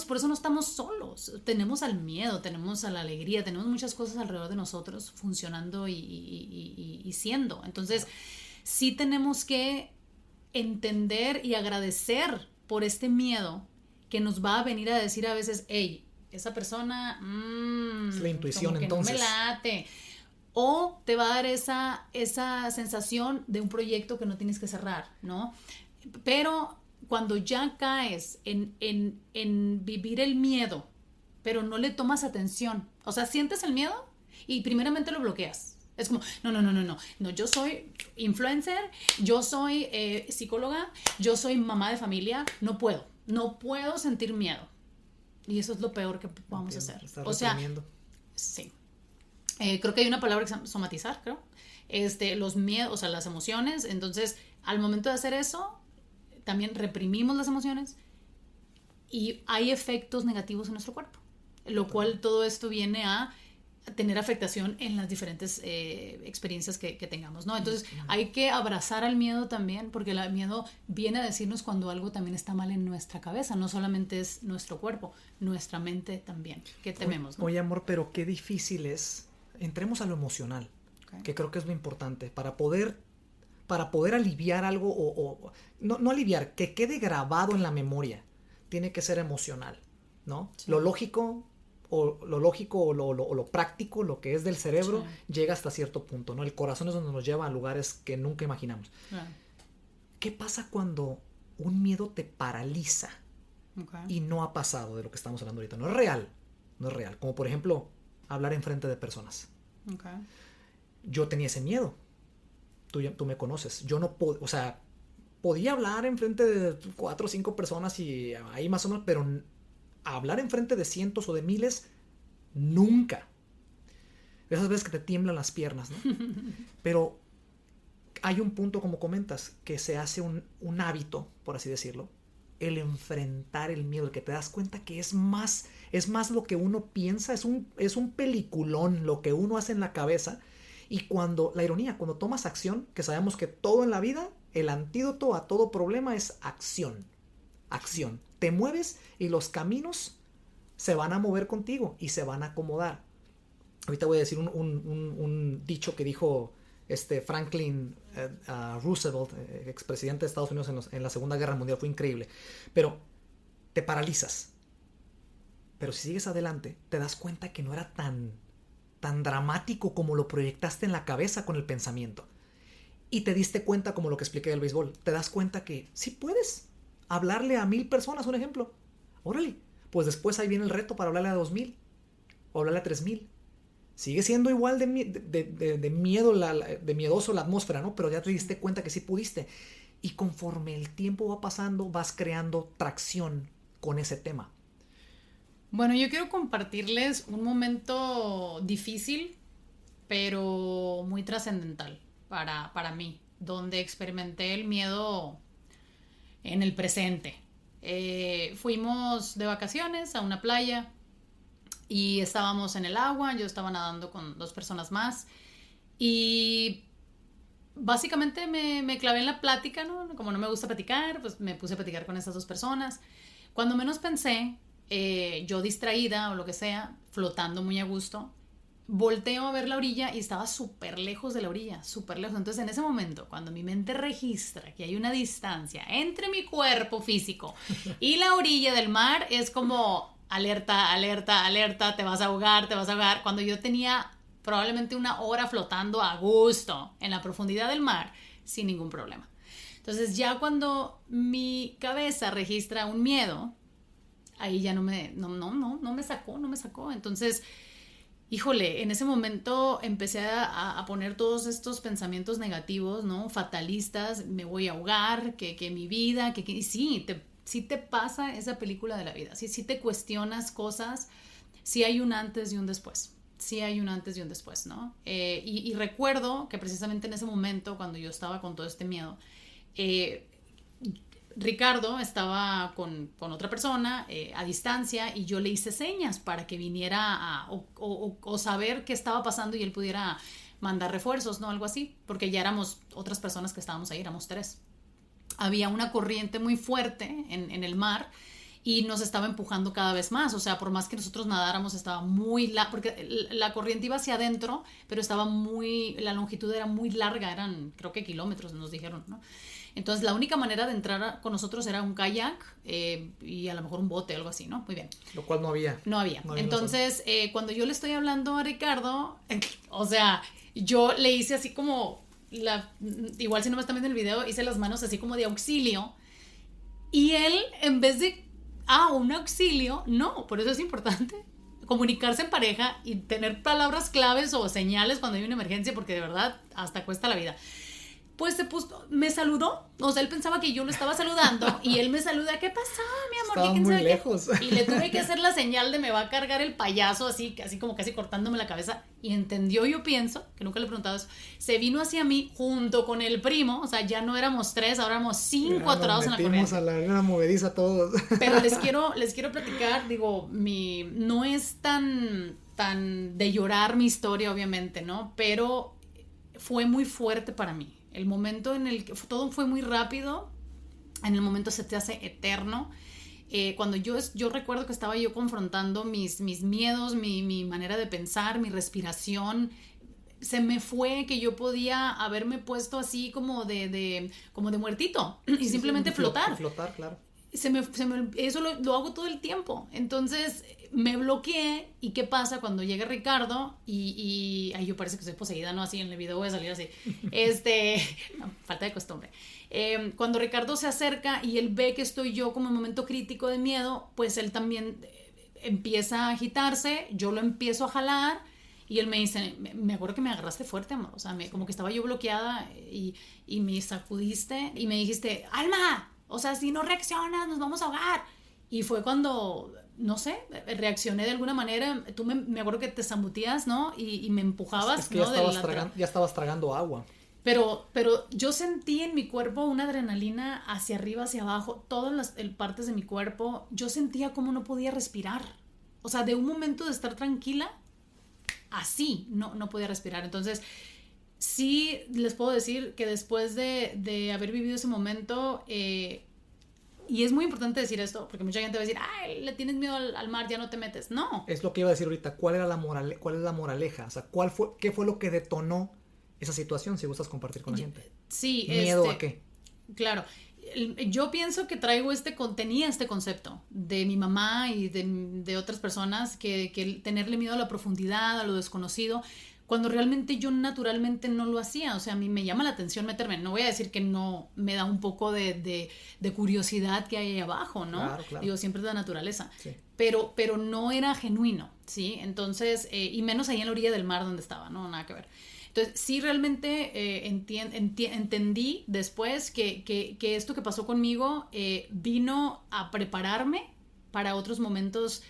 por eso no estamos solos. Tenemos al miedo, tenemos a la alegría, tenemos muchas cosas alrededor de nosotros funcionando y siendo. Entonces, sí tenemos que entender y agradecer por este miedo que nos va a venir a decir a veces, hey, esa persona, es la intuición, como que entonces. no me late. O te va a dar esa sensación de un proyecto que no tienes que cerrar, ¿no? Pero cuando ya caes en vivir el miedo, pero no le tomas atención, o sea, sientes el miedo y primeramente lo bloqueas. Es como, no, yo soy influencer, yo soy psicóloga, yo soy mamá de familia, no puedo sentir miedo. Y eso es lo peor que podamos hacer. Estás o sea, reprimiendo. Sí. Creo que hay una palabra que se llama somatizar, creo. Los miedos, o sea, las emociones. Entonces, al momento de hacer eso, también reprimimos las emociones y hay efectos negativos en nuestro cuerpo. Lo cual todo esto viene a tener afectación en las diferentes experiencias que tengamos, ¿no? Entonces, hay que abrazar al miedo también, porque el miedo viene a decirnos cuando algo también está mal en nuestra cabeza. No solamente es nuestro cuerpo, nuestra mente también, que tememos, ¿no? Oye, amor, pero qué difícil es. Entremos a lo emocional, Okay. que creo que es lo importante. Para poder aliviar algo, no aliviar, que quede grabado en la memoria, tiene que ser emocional, ¿no? Sí. Lo lógico o lo práctico, lo que es del cerebro, llega hasta cierto punto, ¿no? El corazón es donde nos lleva a lugares que nunca imaginamos. ¿Qué pasa cuando un miedo te paraliza y no ha pasado de lo que estamos hablando ahorita? No es real. Como por ejemplo, hablar enfrente de personas. Yo tenía ese miedo. Tú me conoces. Yo no puedo, o sea, podía hablar enfrente de 4 o 5 personas y ahí más o menos, pero hablar enfrente de cientos o de miles, nunca. Esas veces que te tiemblan las piernas, ¿no? Pero hay un punto, como comentas, que se hace un hábito, por así decirlo, el enfrentar el miedo, el que te das cuenta que es más lo que uno piensa, es un peliculón lo que uno hace en la cabeza. Y la ironía, cuando tomas acción, que sabemos que todo en la vida, el antídoto a todo problema es acción. Te mueves y los caminos se van a mover contigo y se van a acomodar. Ahorita voy a decir un dicho que dijo Franklin Roosevelt, expresidente de Estados Unidos en la Segunda Guerra Mundial. Fue increíble. Pero te paralizas. Pero si sigues adelante, te das cuenta que no era tan dramático como lo proyectaste en la cabeza con el pensamiento. Y te diste cuenta, como lo que expliqué del béisbol, te das cuenta que sí puedes hablarle a 1000 personas, un ejemplo. Órale, pues después ahí viene el reto para hablarle a 2000 o hablarle a 3000. Sigue siendo igual de miedo, de miedoso la atmósfera, ¿no? Pero ya te diste cuenta que sí pudiste. Y conforme el tiempo va pasando, vas creando tracción con ese tema. Bueno, yo quiero compartirles un momento difícil, pero muy trascendental para mí, donde experimenté el miedo en el presente. Fuimos de vacaciones a una playa y estábamos en el agua, yo estaba nadando con 2 personas más y básicamente me clavé en la plática, ¿no? Como no me gusta platicar, pues me puse a platicar con esas 2 personas. Cuando menos pensé, yo distraída o lo que sea, flotando muy a gusto, volteo a ver la orilla y estaba súper lejos de la orilla, súper lejos. Entonces en ese momento, cuando mi mente registra que hay una distancia entre mi cuerpo físico y la orilla del mar, es como alerta, alerta, alerta, te vas a ahogar, cuando yo tenía probablemente 1 hora flotando a gusto en la profundidad del mar sin ningún problema. Entonces ya cuando mi cabeza registra un miedo, ahí ya no me sacó. Entonces, híjole, en ese momento empecé a poner todos estos pensamientos negativos, ¿no? Fatalistas, me voy a ahogar, que mi vida, y sí te pasa esa película de la vida, sí te cuestionas cosas, sí hay un antes y un después. ¿No? Y recuerdo que precisamente en ese momento, cuando yo estaba con todo este miedo, Ricardo estaba con otra persona a distancia y yo le hice señas para que viniera o saber qué estaba pasando y él pudiera mandar refuerzos, ¿no? Algo así, porque ya éramos otras personas que estábamos ahí, éramos 3. Había una corriente muy fuerte en el mar y nos estaba empujando cada vez más. O sea, por más que nosotros nadáramos, estaba porque la corriente iba hacia adentro, pero la longitud era muy larga, eran creo que kilómetros, nos dijeron, ¿no? Entonces la única manera de entrar con nosotros era un kayak y a lo mejor un bote o algo así, ¿no? Muy bien. Lo cual no había. No había. Entonces, cuando yo le estoy hablando a Ricardo, o sea, yo le hice así como, igual si no me están viendo el video, hice las manos así como de auxilio. Y él, en vez de, un auxilio, no, por eso es importante comunicarse en pareja y tener palabras claves o señales cuando hay una emergencia, porque de verdad hasta cuesta la vida. Pues me saludó, o sea, él pensaba que yo lo estaba saludando y él me saluda, ¿qué pasó, mi amor? Estaba muy lejos. Y le tuve que hacer la señal de me va a cargar el payaso, así como casi cortándome la cabeza, y entendió, yo pienso, que nunca le he preguntado eso, se vino hacia mí junto con el primo, o sea, ya no éramos 3, ahora éramos 5 atorados en la corriente. Nos metimos a la movediza todos. Pero les quiero platicar, digo, no es tan de llorar mi historia, obviamente, ¿no? Pero fue muy fuerte para mí. El momento en el que todo fue muy rápido, en el momento se te hace eterno. Cuando yo recuerdo que estaba yo confrontando mis miedos, mi manera de pensar, mi respiración, se me fue que yo podía haberme puesto así como de muertito y simplemente flotar. Flotar, claro. Eso lo hago todo el tiempo. Entonces me bloqueé. ¿Y qué pasa cuando llega Ricardo? Ay, yo parece que soy poseída, ¿no? Así en el video voy a salir así. No, falta de costumbre. Cuando Ricardo se acerca y él ve que estoy yo como en momento crítico de miedo, pues él también empieza a agitarse. Yo lo empiezo a jalar. Y él me dice, me acuerdo que me agarraste fuerte, amor. O sea, como que estaba yo bloqueada y me sacudiste y me dijiste, Alma, o sea, si no reaccionas, nos vamos a ahogar. Y fue cuando, no sé, reaccioné de alguna manera. Tú me acuerdo que te zambutías, ¿no? Y me empujabas, es que ¿no? Ya estabas tragando agua. Pero yo sentí en mi cuerpo una adrenalina hacia arriba, hacia abajo, todas las partes de mi cuerpo. Yo sentía como no podía respirar. O sea, de un momento de estar tranquila, así, no podía respirar. Entonces, sí les puedo decir que después de haber vivido ese momento, y es muy importante decir esto, porque mucha gente va a decir, ay, le tienes miedo al mar, ya no te metes. No. Es lo que iba a decir ahorita. ¿Cuál es la moraleja? O sea, ¿qué fue lo que detonó esa situación, si gustas compartir con la gente? Sí. ¿Miedo a qué? Claro. Yo pienso que tenía este concepto de mi mamá y de otras personas, que tenerle miedo a la profundidad, a lo desconocido, cuando realmente yo naturalmente no lo hacía. O sea, a mí me llama la atención meterme. No voy a decir que no me da un poco de curiosidad que hay ahí abajo, ¿no? Claro. Digo, siempre es la naturaleza. Sí. Pero no era genuino, ¿sí? Entonces, y menos ahí en la orilla del mar donde estaba, ¿no? Nada que ver. Entonces, sí realmente entendí después que esto que pasó conmigo vino a prepararme para otros momentos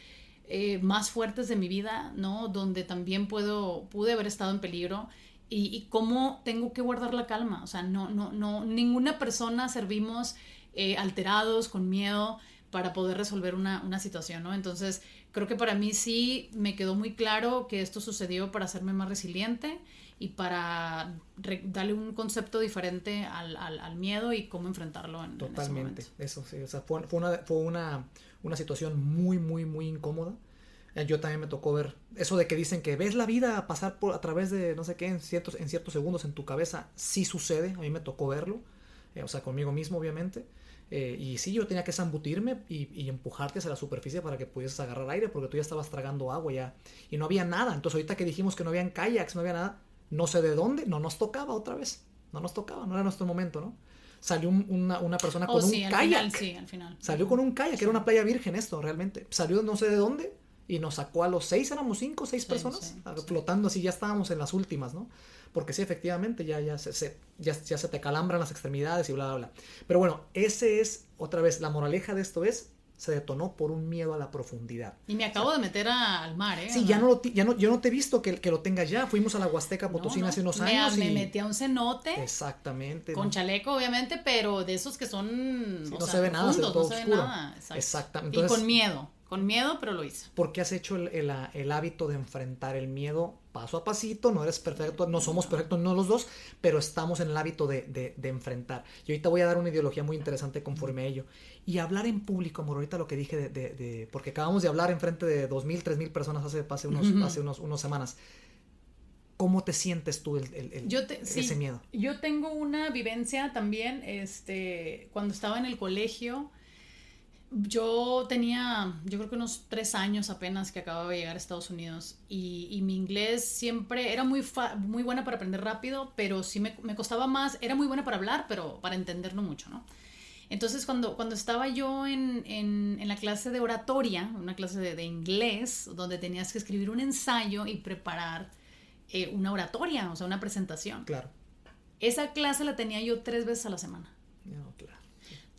más fuertes de mi vida, ¿no? Donde también pude haber estado en peligro y cómo tengo que guardar la calma. O sea, no, ninguna persona servimos alterados, con miedo, para poder resolver una situación, ¿no? Entonces, creo que para mí sí me quedó muy claro que esto sucedió para hacerme más resiliente y para darle un concepto diferente al miedo y cómo enfrentarlo en ese momento. Totalmente, eso sí, o sea, fue una situación muy, muy, muy incómoda. Yo también me tocó ver eso de que dicen que ves la vida pasar a través de no sé qué en ciertos segundos en tu cabeza. Sí sucede, a mí me tocó verlo, o sea, conmigo mismo obviamente. Y sí, yo tenía que zambutirme y empujarte hacia la superficie para que pudieses agarrar aire, porque tú ya estabas tragando agua ya y no había nada. Entonces ahorita que dijimos que no habían kayaks, no había nada, no sé de dónde, no nos tocaba otra vez, no era nuestro momento, ¿no? Salió una persona con un kayak. Al final. Salió con un kayak, era una playa virgen esto, realmente. Salió no sé de dónde y nos sacó a los 6, éramos 5 o 6 personas, flotando así, ya estábamos en las últimas, ¿no? Porque sí, efectivamente, ya se te calambran las extremidades y bla, bla, bla. Pero bueno, ese es, otra vez, la moraleja de esto se detonó por un miedo a la profundidad. Y me acabo de meter al mar, ¿eh? Sí, yo no te he visto que lo tengas ya. Fuimos a la Huasteca Potosina hace unos años. Me metí a un cenote. Exactamente. Con chaleco, obviamente, pero de esos que son... Sí, no se ve nada, se ve todo oscuro. Exactamente. Entonces, y con miedo, pero lo hice. Porque has hecho el hábito de enfrentar el miedo paso a pasito. No eres perfecto, no somos perfectos, no los dos, pero estamos en el hábito de enfrentar. Y ahorita voy a dar una ideología muy interesante conforme a ello. Y hablar en público, amor, ahorita lo que dije porque acabamos de hablar enfrente de 2,000, 3,000 personas hace unas semanas. ¿Cómo te sientes tú ese miedo? Yo tengo una vivencia también, cuando estaba en el colegio, yo creo que unos 3 años apenas que acababa de llegar a Estados Unidos y mi inglés siempre era muy buena para aprender rápido, pero sí me costaba más, era muy buena para hablar, pero para entender no mucho, ¿no? Entonces cuando estaba yo en la clase de oratoria, una clase de inglés, donde tenías que escribir un ensayo y preparar una oratoria, o sea, una presentación. Claro. Esa clase la tenía yo 3 veces a la semana. No, claro.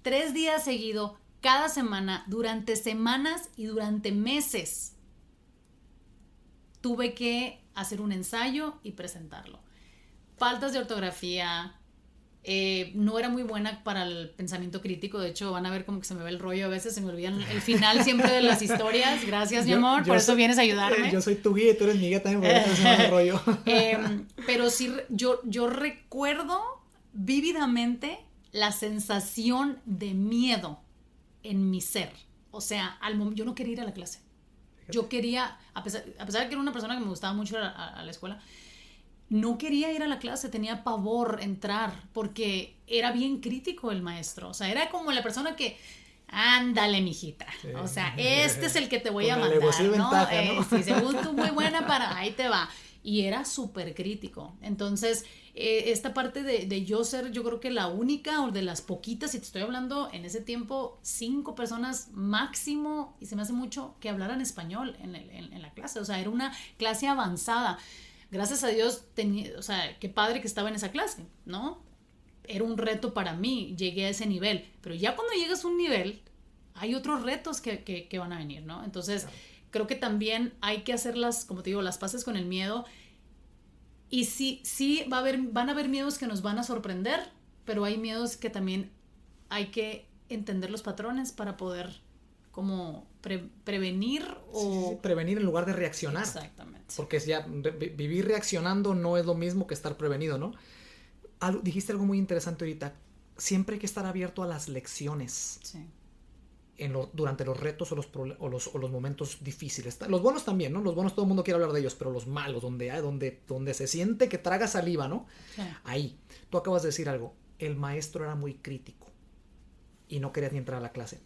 3 días seguidos, cada semana, durante semanas y durante meses. Tuve que hacer un ensayo y presentarlo. Faltas de ortografía, no era muy buena para el pensamiento crítico. De hecho, van a ver como que se me ve el rollo a veces, se me olvidan el final siempre de las historias. Gracias, mi amor, por eso vienes a ayudarme. Yo soy tu guía y tú eres mi guía también, por eso se me va el rollo. Pero sí, yo recuerdo vívidamente la sensación de miedo en mi ser. O sea, yo no quería ir a la clase. Yo quería, a pesar de que era una persona que me gustaba mucho a la escuela, no quería ir a la clase, tenía pavor entrar porque era bien crítico el maestro. O sea, era como la persona que, ándale, mijita. Sí. O sea, este es el que te voy a mandar, ¿no? Ventaja, ¿no? Sí, según tú, muy buena para, ahí te va. Y era súper crítico. Entonces, esta parte de yo ser, yo creo que la única o de las poquitas, y te estoy hablando en ese tiempo, 5 personas máximo, y se me hace mucho, que hablaran español en la clase. O sea, era una clase avanzada. Gracias a Dios, o sea, qué padre que estaba en esa clase, ¿no? Era un reto para mí, llegué a ese nivel. Pero ya cuando llegas a un nivel, hay otros retos que van a venir, ¿no? Entonces, claro, creo que también hay que hacer como te digo, las paces con el miedo. Y sí van a haber miedos que nos van a sorprender, pero hay miedos que también hay que entender los patrones para poder como prevenir o... Sí, prevenir en lugar de reaccionar. Exactamente. Porque vivir reaccionando no es lo mismo que estar prevenido, ¿no? Dijiste algo muy interesante ahorita. Siempre hay que estar abierto a las lecciones. Sí. Durante los retos o los momentos difíciles. Los buenos también, ¿no? Los buenos todo el mundo quiere hablar de ellos, pero los malos, donde se siente que traga saliva, ¿no? Sí. Ahí. Tú acabas de decir algo. El maestro era muy crítico y no quería ni entrar a la clase.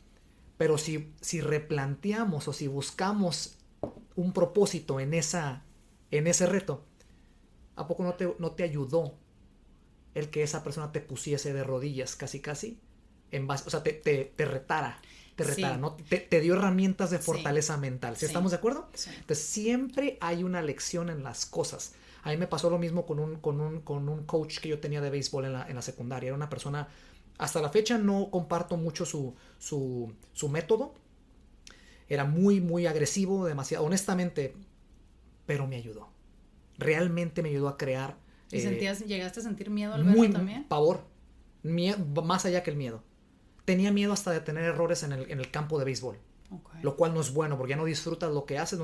Pero si replanteamos o si buscamos un propósito en ese reto, ¿a poco no te ayudó el que esa persona te pusiese de rodillas casi? O sea, te retara, sí, ¿no? Te dio herramientas de fortaleza, sí, mental. ¿Sí, estamos de acuerdo? Sí. Entonces, siempre hay una lección en las cosas. A mí me pasó lo mismo con un coach que yo tenía de béisbol en la secundaria. Era una persona... Hasta la fecha no comparto mucho su método. Era muy, muy agresivo, demasiado, honestamente, pero me ayudó. Realmente me ayudó a crear... ¿Y llegaste a sentir miedo al verlo también? Pavor. Más allá que el miedo. Tenía miedo hasta de tener errores en el campo de béisbol. Okay. Lo cual no es bueno, porque ya no disfrutas lo que haces,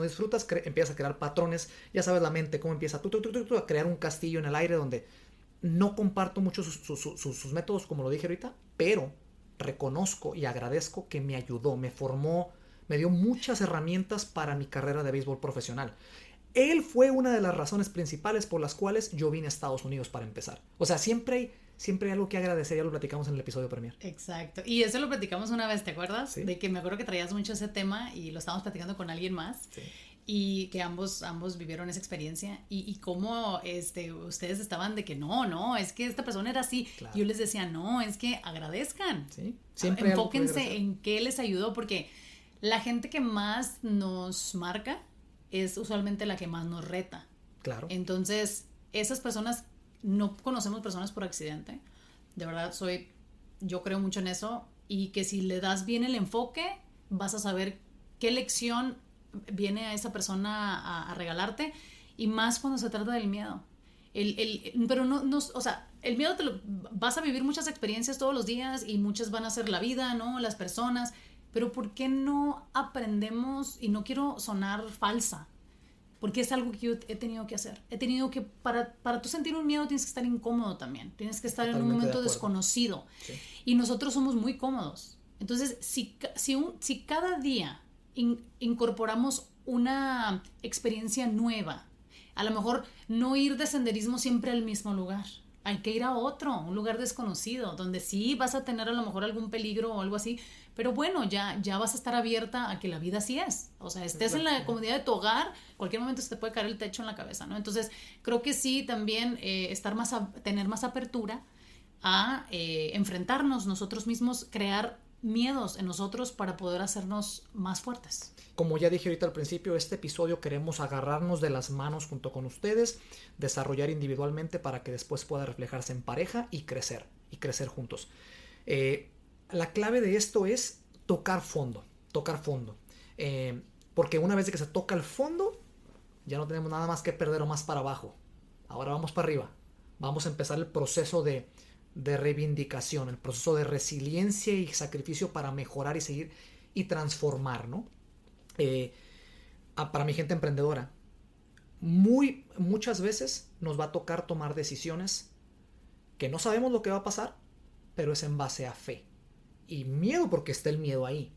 empiezas a crear patrones. Ya sabes la mente, cómo empieza a crear un castillo en el aire donde... No comparto mucho sus métodos, como lo dije ahorita, pero reconozco y agradezco que me ayudó, me formó, me dio muchas herramientas para mi carrera de béisbol profesional. Él fue una de las razones principales por las cuales yo vine a Estados Unidos para empezar. O sea, siempre hay algo que agradecer, ya lo platicamos en el episodio premier. Exacto, y eso lo platicamos una vez, ¿te acuerdas? ¿Sí? De que me acuerdo que traías mucho ese tema y lo estábamos platicando con alguien más. Sí. Y que ambos vivieron esa experiencia y cómo ustedes estaban de que no, es que esta persona era así. Claro. Yo les decía, no, es que agradezcan. Sí, siempre enfóquense en qué les ayudó, porque la gente que más nos marca es usualmente la que más nos reta. Claro. Entonces, esas personas, no conocemos personas por accidente. De verdad, yo creo mucho en eso, y que si le das bien el enfoque, vas a saber qué lección viene a esa persona a regalarte, y más cuando se trata del miedo. Pero no, o sea, el miedo vas a vivir muchas experiencias todos los días y muchas van a ser la vida, ¿no? Las personas, pero ¿por qué no aprendemos? Y no quiero sonar falsa, porque es algo que yo he tenido que hacer. He tenido que, para tú sentir un miedo, tienes que estar incómodo también. Tienes que estar en un momento desconocido. Sí. Y nosotros somos muy cómodos. Entonces, si cada día incorporamos una experiencia nueva, a lo mejor no ir de senderismo siempre al mismo lugar. Hay que ir a otro, un lugar desconocido, donde sí vas a tener a lo mejor algún peligro o algo así, pero bueno, ya vas a estar abierta a que la vida así es. O sea, estés en la comodidad de tu hogar, cualquier momento se te puede caer el techo en la cabeza, ¿no? Entonces, creo que sí también tener más apertura a enfrentarnos nosotros mismos, crear miedos en nosotros para poder hacernos más fuertes. Como ya dije ahorita al principio, este episodio queremos agarrarnos de las manos junto con ustedes, desarrollar individualmente para que después pueda reflejarse en pareja y crecer juntos. La clave de esto es tocar fondo, porque una vez que se toca el fondo, ya no tenemos nada más que perder o más para abajo. Ahora vamos para arriba, vamos a empezar el proceso de reivindicación, el proceso de resiliencia y sacrificio para mejorar y seguir y transformar, ¿no? Para mi gente emprendedora, muchas veces nos va a tocar tomar decisiones que no sabemos lo que va a pasar, pero es en base a fe y miedo, porque está el miedo ahí.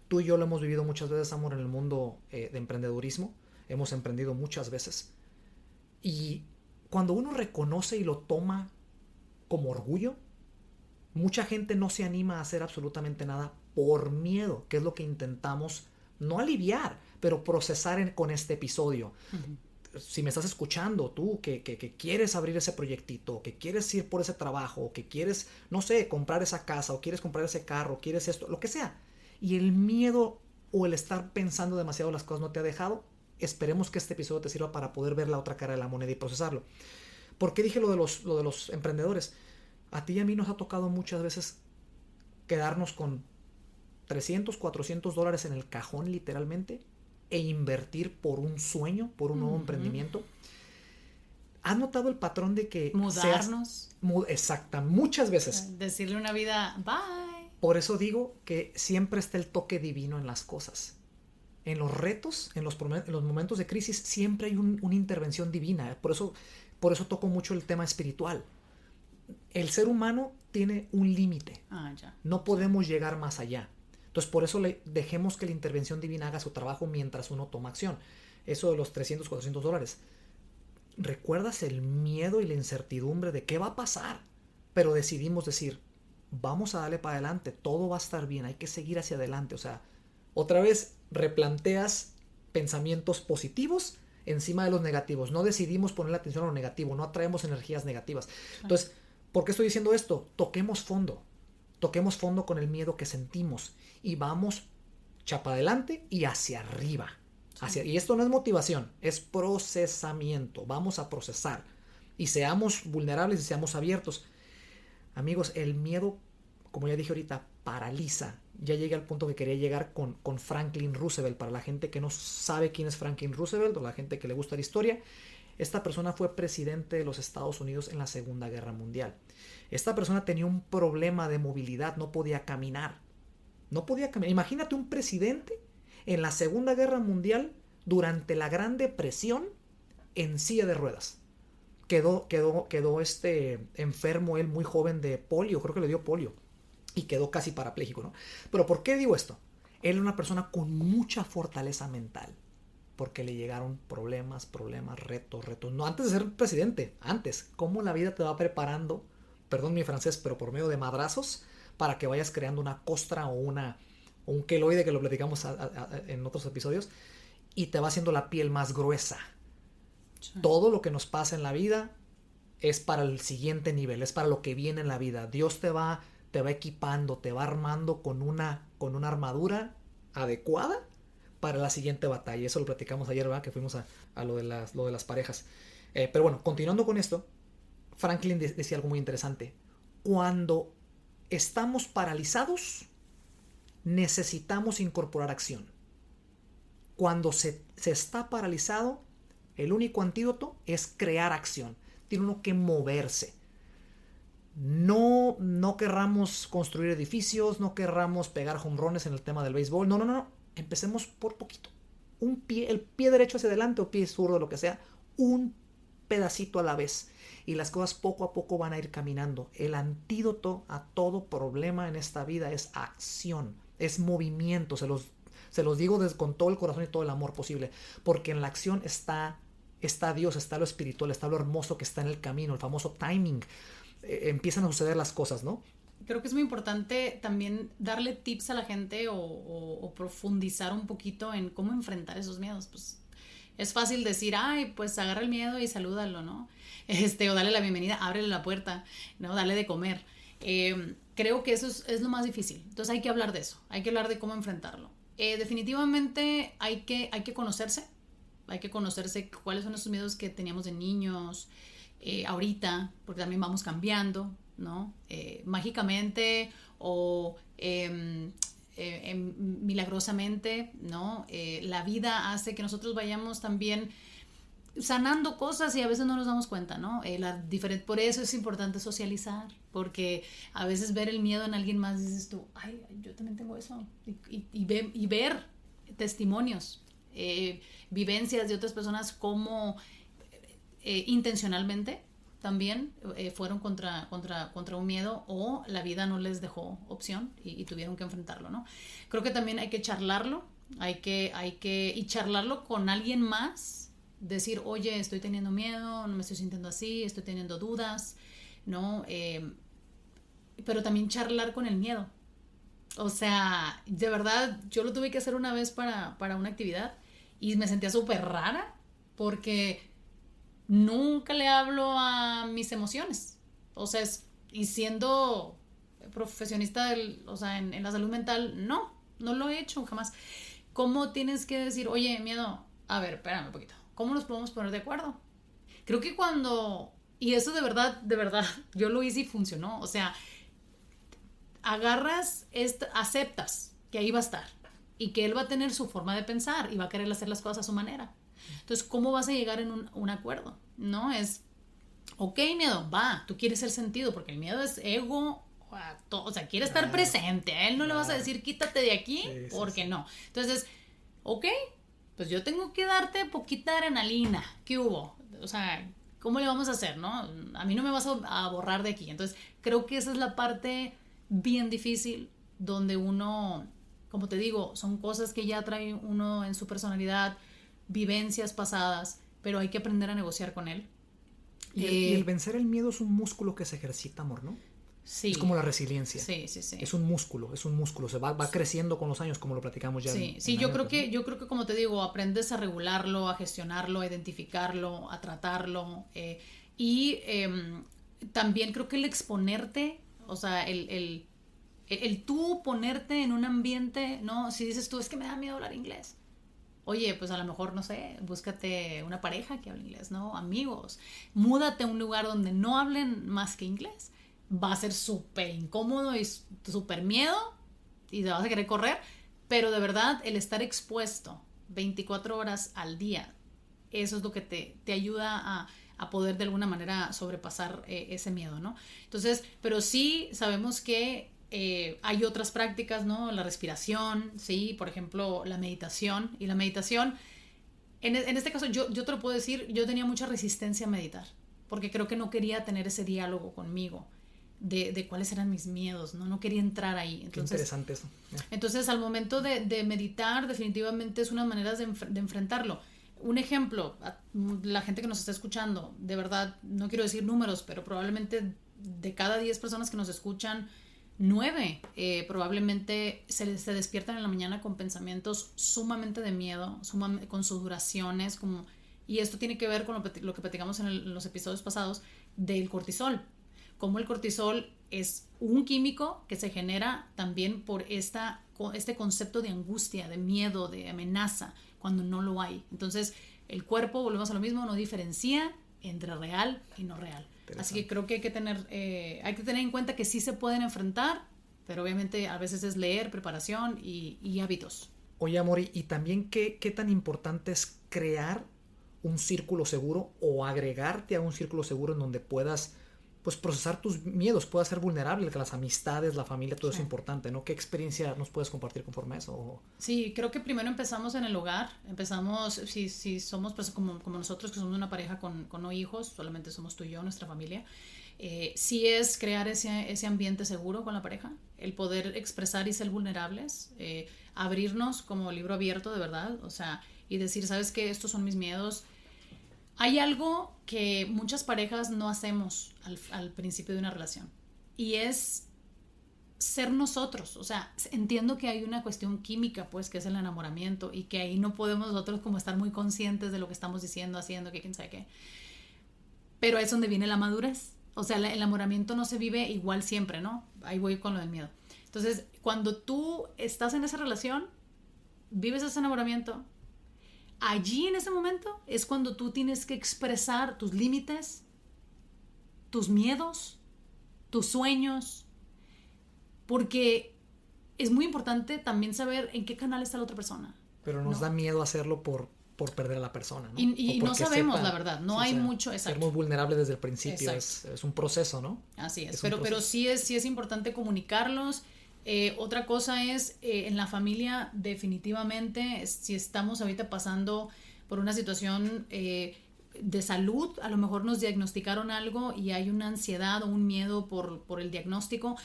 Tú y yo lo hemos vivido muchas veces, amor, en el mundo de emprendedurismo. Hemos emprendido muchas veces, y cuando uno reconoce y lo toma como orgullo, mucha gente no se anima a hacer absolutamente nada por miedo, que es lo que intentamos no aliviar, pero procesar con este episodio. Uh-huh. Si me estás escuchando, tú que quieres abrir ese proyectito, que quieres ir por ese trabajo, que quieres, no sé, comprar esa casa, o quieres comprar ese carro, quieres esto, lo que sea, y el miedo o el estar pensando demasiado las cosas no te ha dejado, esperemos que este episodio te sirva para poder ver la otra cara de la moneda y procesarlo. ¿Por qué dije lo de los emprendedores? A ti y a mí nos ha tocado muchas veces quedarnos con $300, $400 en el cajón, literalmente, e invertir por un sueño, por un nuevo emprendimiento. ¿Has notado el patrón de que mudarnos? Exacta, muchas veces. Decirle una vida, bye. Por eso digo que siempre está el toque divino en las cosas. En los retos, en los momentos de crisis, siempre hay una intervención divina. Por eso toco mucho el tema espiritual. El ser humano tiene un límite. No podemos llegar más allá. Entonces, por eso dejemos que la intervención divina haga su trabajo mientras uno toma acción. Eso de los $300, $400. ¿Recuerdas el miedo y la incertidumbre de qué va a pasar? Pero decidimos decir, vamos a darle para adelante, todo va a estar bien, hay que seguir hacia adelante. O sea, otra vez replanteas pensamientos positivos encima de los negativos. No decidimos poner la atención a lo negativo, no atraemos energías negativas. Entonces, ¿por qué estoy diciendo esto? Toquemos fondo con el miedo que sentimos y vamos chapa adelante y hacia arriba. Y esto no es motivación, es procesamiento. Vamos a procesar y seamos vulnerables y seamos abiertos. Amigos, el miedo, como ya dije ahorita, paraliza. Ya llegué al punto que quería llegar con Franklin Roosevelt. Para la gente que no sabe quién es Franklin Roosevelt, o la gente que le gusta la historia, esta persona fue presidente de los Estados Unidos en la Segunda Guerra Mundial. Esta persona tenía un problema de movilidad, no podía caminar. Imagínate un presidente en la Segunda Guerra Mundial durante la Gran Depresión en silla de ruedas. Quedó enfermo él muy joven de polio, creo que le dio polio, y quedó casi parapléjico, ¿no? Pero ¿por qué digo esto? Él era una persona con mucha fortaleza mental, porque le llegaron problemas, retos. No antes de ser presidente, antes. Cómo la vida te va preparando, perdón mi francés, pero por medio de madrazos, para que vayas creando una costra o un queloide, que lo platicamos en otros episodios, y te va haciendo la piel más gruesa. Sí. Todo lo que nos pasa en la vida es para el siguiente nivel, es para lo que viene en la vida. Dios te va equipando, te va armando con una armadura adecuada para la siguiente batalla. Eso lo platicamos ayer, ¿verdad? Que fuimos a lo de las parejas. Pero bueno, continuando con esto, Franklin decía algo muy interesante. Cuando estamos paralizados, necesitamos incorporar acción. Cuando se está paralizado, el único antídoto es crear acción. Tiene uno que moverse. No querramos construir edificios, no querramos pegar jonrones en el tema del béisbol. No. Empecemos por poquito. El pie derecho hacia adelante o pie zurdo, lo que sea. Un pedacito a la vez y las cosas poco a poco van a ir caminando. El antídoto a todo problema en esta vida es acción, es movimiento. Se los digo con todo el corazón y todo el amor posible, porque en la acción está Dios, está lo espiritual, está lo hermoso que está en el camino, el famoso timing. Empiezan a suceder las cosas, ¿no? Creo que es muy importante también darle tips a la gente o profundizar un poquito en cómo enfrentar esos miedos. Pues es fácil decir, ay, pues agarra el miedo y salúdalo, ¿no? O dale la bienvenida, ábrele la puerta, ¿no? Dale de comer. Creo que eso es lo más difícil. Entonces hay que hablar de eso, hay que hablar de cómo enfrentarlo. Definitivamente hay que conocerse. Hay que conocerse cuáles son esos miedos que teníamos de niños, ahorita, porque también vamos cambiando, ¿no? Mágicamente o milagrosamente, ¿no? La vida hace que nosotros vayamos también sanando cosas y a veces no nos damos cuenta, ¿no? Por eso es importante socializar, porque a veces ver el miedo en alguien más dices tú, ay, yo también tengo eso, y ver testimonios, vivencias de otras personas como intencionalmente también fueron contra un miedo o la vida no les dejó opción y tuvieron que enfrentarlo, ¿no? Creo que también hay que charlarlo, y charlarlo con alguien más, decir, oye, estoy teniendo miedo, no me estoy sintiendo así, estoy teniendo dudas, ¿no? Pero también charlar con el miedo. O sea, de verdad, yo lo tuve que hacer una vez para una actividad y me sentía súper rara porque nunca le hablo a mis emociones. O sea, y siendo profesionista en la salud mental, no lo he hecho jamás. ¿Cómo tienes que decir, oye, miedo, a ver, espérame un poquito, ¿cómo nos podemos poner de acuerdo? Creo que y eso de verdad, yo lo hice y funcionó. O sea, aceptas que ahí va a estar y que él va a tener su forma de pensar y va a querer hacer las cosas a su manera. Entonces, ¿cómo vas a llegar en un acuerdo? ¿No? Ok, miedo, va, tú quieres ser sentido, porque el miedo es ego, o sea, quiere estar presente. A él no le vas a decir, quítate de aquí, porque no. Entonces, ok, pues yo tengo que darte poquita adrenalina. ¿Qué hubo? O sea, ¿cómo le vamos a hacer, no? A mí no me vas a borrar de aquí. Entonces, creo que esa es la parte bien difícil, donde uno, como te digo, son cosas que ya trae uno en su personalidad, vivencias pasadas, pero hay que aprender a negociar con él. Y el vencer el miedo es un músculo que se ejercita, amor, ¿no? Sí. Es como la resiliencia. Sí. Es un músculo, se va creciendo con los años, como lo platicamos ya. Yo creo que, como te digo, aprendes a regularlo, a gestionarlo, a identificarlo, a tratarlo, y también creo que el exponerte, o sea, el tú ponerte en un ambiente, ¿no? Si dices tú, es que me da miedo hablar inglés. Oye, pues a lo mejor, no sé, búscate una pareja que hable inglés, ¿no? Amigos. Múdate a un lugar donde no hablen más que inglés. Va a ser súper incómodo y súper miedo y te vas a querer correr, pero de verdad el estar expuesto 24 horas al día, eso es lo que te ayuda a poder de alguna manera sobrepasar ese miedo, ¿no? Entonces, pero sí sabemos que hay otras prácticas, ¿no? La respiración, sí, por ejemplo, la meditación. Y la meditación, en este caso, yo te lo puedo decir, yo tenía mucha resistencia a meditar, porque creo que no quería tener ese diálogo conmigo de cuáles eran mis miedos, no quería entrar ahí. Entonces, qué interesante eso. Entonces, al momento de meditar, definitivamente es una manera de enfrentarlo. Un ejemplo, la gente que nos está escuchando, de verdad, no quiero decir números, pero probablemente de cada 10 personas que nos escuchan, 9 probablemente se despiertan en la mañana con pensamientos sumamente de miedo, con sudoraciones, y esto tiene que ver con lo que platicamos en los episodios pasados del cortisol. Como el cortisol es un químico que se genera también por este concepto de angustia, de miedo, de amenaza, cuando no lo hay. Entonces, el cuerpo, volvemos a lo mismo, no diferencia entre real y no real. Así que creo que hay que tener en cuenta que sí se pueden enfrentar, pero obviamente a veces es leer, preparación y hábitos. Oye, amor, y también qué tan importante es crear un círculo seguro o agregarte a un círculo seguro en donde puedas pues procesar tus miedos, puedas ser vulnerable, que las amistades, la familia, todo es importante, ¿no? ¿Qué experiencia nos puedes compartir conforme a eso? Sí, creo que primero empezamos en el hogar, si somos pues, como nosotros que somos una pareja con no hijos, solamente somos tú y yo, nuestra familia, sí es crear ese ambiente seguro con la pareja, el poder expresar y ser vulnerables, abrirnos como libro abierto de verdad, o sea, y decir, ¿sabes qué? Estos son mis miedos. Hay algo que muchas parejas no hacemos al principio de una relación y es ser nosotros. O sea, entiendo que hay una cuestión química, pues, que es el enamoramiento y que ahí no podemos nosotros como estar muy conscientes de lo que estamos diciendo, haciendo, que quién sabe qué. Pero es donde viene la madurez. O sea, el enamoramiento no se vive igual siempre, ¿no? Ahí voy con lo del miedo. Entonces, cuando tú estás en esa relación, vives ese enamoramiento, allí en ese momento es cuando tú tienes que expresar tus límites, tus miedos, tus sueños, porque es muy importante también saber en qué canal está la otra persona. Pero nos da miedo hacerlo por perder a la persona, ¿no? Y no sabemos, la verdad, no hay mucho. Ser muy vulnerable desde el principio es un proceso, ¿no? Así es, pero sí es importante comunicarlos. Otra cosa es, en la familia definitivamente, si estamos ahorita pasando por una situación de salud, a lo mejor nos diagnosticaron algo y hay una ansiedad o un miedo por el diagnóstico,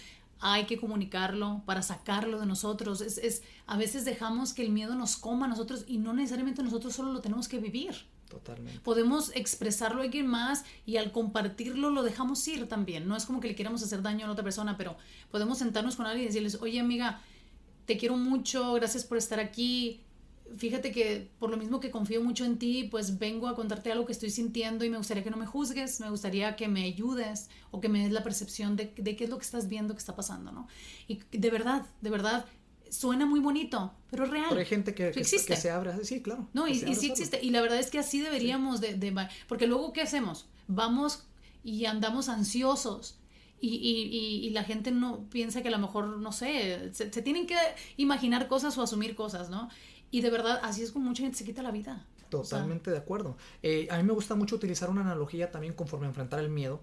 hay que comunicarlo para sacarlo de nosotros. A veces dejamos que el miedo nos coma a nosotros y no necesariamente nosotros solo lo tenemos que vivir. Totalmente. Podemos expresarlo a alguien más y al compartirlo lo dejamos ir también. No es como que le queramos hacer daño a la otra persona, pero podemos sentarnos con alguien y decirles, oye amiga, te quiero mucho, gracias por estar aquí. Fíjate que por lo mismo que confío mucho en ti, pues vengo a contarte algo que estoy sintiendo y me gustaría que no me juzgues, me gustaría que me ayudes o que me des la percepción de qué es lo que estás viendo que está pasando, ¿no? Y de verdad, suena muy bonito, pero es real. Pero hay gente que se abre, sí, claro. No, y sí existe. Y la verdad es que así deberíamos porque luego, ¿qué hacemos? Vamos y andamos ansiosos. Y la gente no piensa que a lo mejor, no sé, se tienen que imaginar cosas o asumir cosas, ¿no? Y de verdad, así es como mucha gente se quita la vida. Totalmente de acuerdo. A mí me gusta mucho utilizar una analogía también conforme a enfrentar el miedo.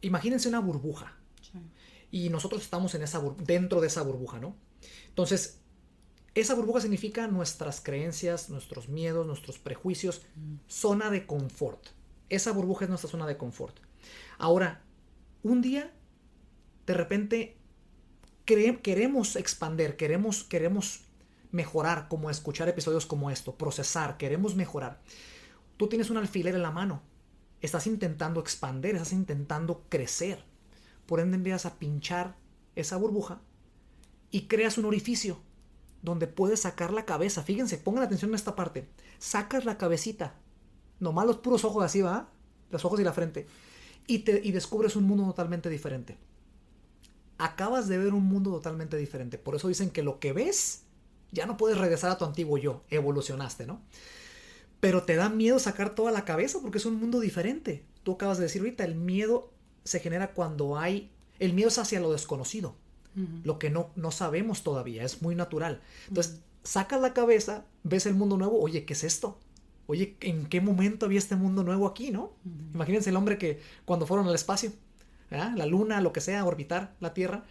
Imagínense una burbuja. Sí. Y nosotros estamos dentro de esa burbuja, ¿no? Entonces, esa burbuja significa nuestras creencias, nuestros miedos, nuestros prejuicios, zona de confort. Esa burbuja es nuestra zona de confort. Ahora, un día, de repente, queremos expandir, queremos mejorar, como escuchar episodios como esto, procesar, queremos mejorar. Tú tienes un alfiler en la mano, estás intentando expandir, estás intentando crecer. Por ende, empiezas a pinchar esa burbuja y creas un orificio donde puedes sacar la cabeza. Fíjense, pongan atención en esta parte. Sacas la cabecita, nomás los puros ojos así, ¿va? Los ojos y la frente. Y descubres un mundo totalmente diferente. Acabas de ver un mundo totalmente diferente. Por eso dicen que lo que ves, ya no puedes regresar a tu antiguo yo. Evolucionaste, ¿no? Pero te da miedo sacar toda la cabeza porque es un mundo diferente. Tú acabas de decir ahorita, el miedo se genera cuando el miedo es hacia lo desconocido. Lo que no sabemos todavía, es muy natural. Entonces, sacas la cabeza, ves el mundo nuevo, oye, ¿qué es esto? Oye, ¿en qué momento había este mundo nuevo aquí, no? Imagínense el hombre que cuando fueron al espacio, ¿verdad? La luna, lo que sea, orbitar la Tierra,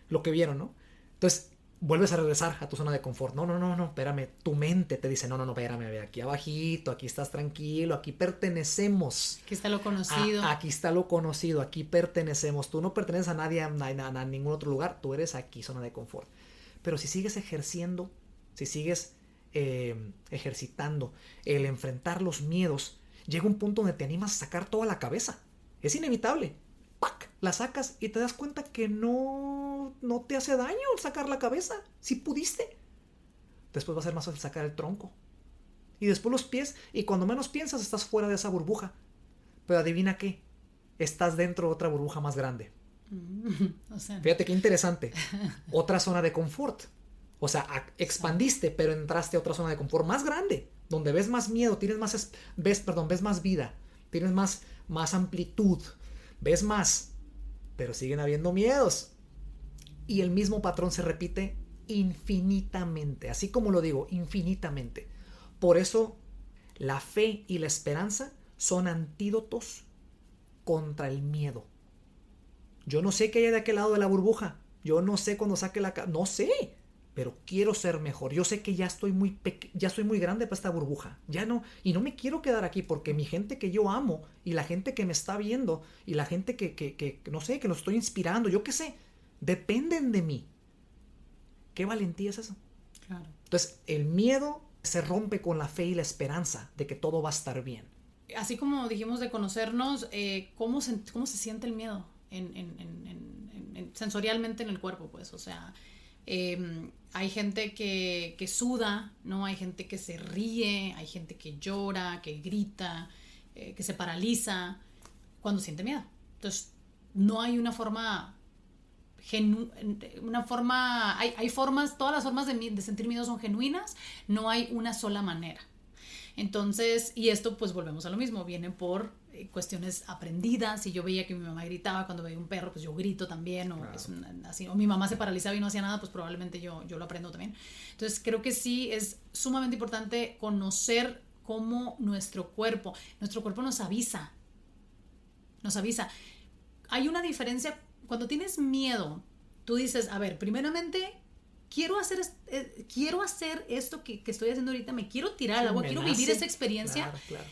lo que vieron, ¿no? Entonces, vuelves a regresar a tu zona de confort. No, espérame, tu mente te dice, no, espérame, aquí abajito, aquí estás tranquilo, aquí pertenecemos. Aquí está lo conocido. Aquí está lo conocido, aquí pertenecemos. Tú no perteneces a nadie, a ningún otro lugar, tú eres aquí, zona de confort. Pero si sigues ejerciendo, si sigues ejercitando el enfrentar los miedos, llega un punto donde te animas a sacar toda la cabeza. Es inevitable. ¡Pac! La sacas y te das cuenta que no te hace daño sacar la cabeza. Si pudiste. Después va a ser más fácil sacar el tronco. Y después los pies. Y cuando menos piensas estás fuera de esa burbuja. Pero adivina qué. Estás dentro de otra burbuja más grande. O sea. Fíjate qué interesante. Otra zona de confort. O sea, expandiste, pero entraste a otra zona de confort más grande. Donde ves más miedo, ves más vida. Tienes más amplitud. Ves más, pero siguen habiendo miedos. Y el mismo patrón se repite infinitamente. Así como lo digo, infinitamente. Por eso, la fe y la esperanza son antídotos contra el miedo. Yo no sé qué hay de aquel lado de la burbuja. Yo no sé cuando saque no sé. Pero quiero ser mejor. Yo sé que ya estoy ya estoy muy grande para esta burbuja. Ya no. Y no me quiero quedar aquí porque mi gente que yo amo y la gente que me está viendo y la gente que no sé, que lo estoy inspirando, yo qué sé, dependen de mí. ¿Qué valentía es eso? Claro. Entonces, el miedo se rompe con la fe y la esperanza de que todo va a estar bien. Así como dijimos de conocernos, ¿cómo se siente el miedo sensorialmente en el cuerpo? Pues, o sea, hay gente que suda, ¿no? Hay gente que se ríe, hay gente que llora, que grita, que se paraliza cuando siente miedo. Entonces, no hay una forma hay formas, todas las formas de sentir miedo son genuinas, no hay una sola manera. Entonces, y esto pues volvemos a lo mismo, viene por cuestiones aprendidas. Si yo veía que mi mamá gritaba cuando veía un perro, pues yo grito también, o, claro, así, o mi mamá se paralizaba y no hacía nada, pues probablemente yo lo aprendo también. Entonces creo que sí es sumamente importante conocer cómo nuestro cuerpo nos avisa. Hay una diferencia, cuando tienes miedo, tú dices, a ver, primeramente quiero hacer esto que estoy haciendo ahorita, me quiero tirar al agua, quiero vivir esa experiencia. Claro, claro.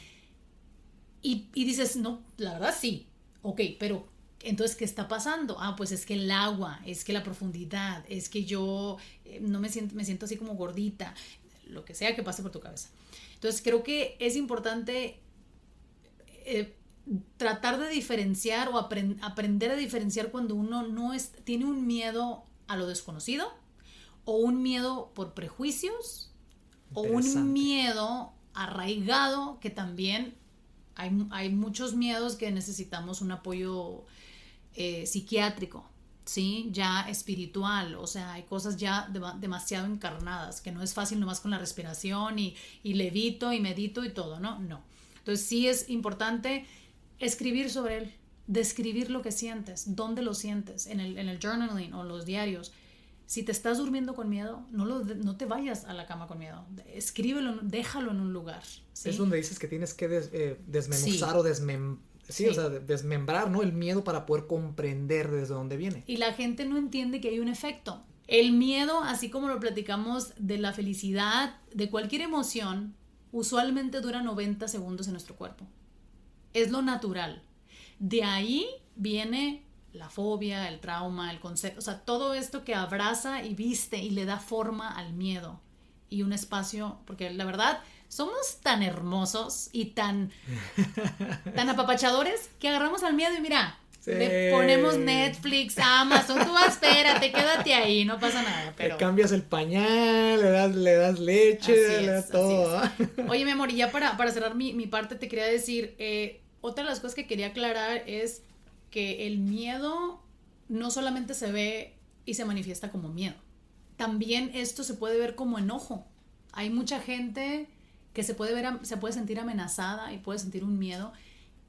Y dices, no, la verdad sí, ok, pero entonces, ¿qué está pasando? Ah, pues es que el agua, es que la profundidad, es que yo no me siento así como gordita, lo que sea que pase por tu cabeza. Entonces, creo que es importante tratar de diferenciar o aprender a diferenciar cuando uno tiene un miedo a lo desconocido, o un miedo por prejuicios, o un miedo arraigado, que también hay muchos miedos que necesitamos un apoyo psiquiátrico, ¿sí? Ya espiritual, o sea, hay cosas ya demasiado encarnadas, que no es fácil nomás con la respiración y levito y medito y todo, ¿no? No. Entonces sí es importante escribir sobre él, describir lo que sientes, dónde lo sientes, en el journaling o los diarios. Si te estás durmiendo con miedo, no te vayas a la cama con miedo. Escríbelo, déjalo en un lugar, ¿sí? Es donde dices que tienes que desmenuzar, sí. O sea, desmembrar, ¿no? El miedo para poder comprender desde dónde viene. Y la gente no entiende que hay un efecto. El miedo, así como lo platicamos de la felicidad, de cualquier emoción, usualmente dura 90 segundos en nuestro cuerpo. Es lo natural. De ahí viene la fobia, el trauma, el concepto, o sea, todo esto que abraza y viste y le da forma al miedo y un espacio, porque la verdad somos tan hermosos y tan apapachadores que agarramos al miedo y mira, sí, le ponemos Netflix, Amazon, tú espérate, quédate ahí, no pasa nada. Pero le cambias el pañal, le das leche, le das todo. Oye, mi amor, y ya para cerrar mi parte te quería decir, otra de las cosas que quería aclarar es que el miedo no solamente se ve y se manifiesta como miedo. También esto se puede ver como enojo. Hay mucha gente que se puede sentir amenazada y puede sentir un miedo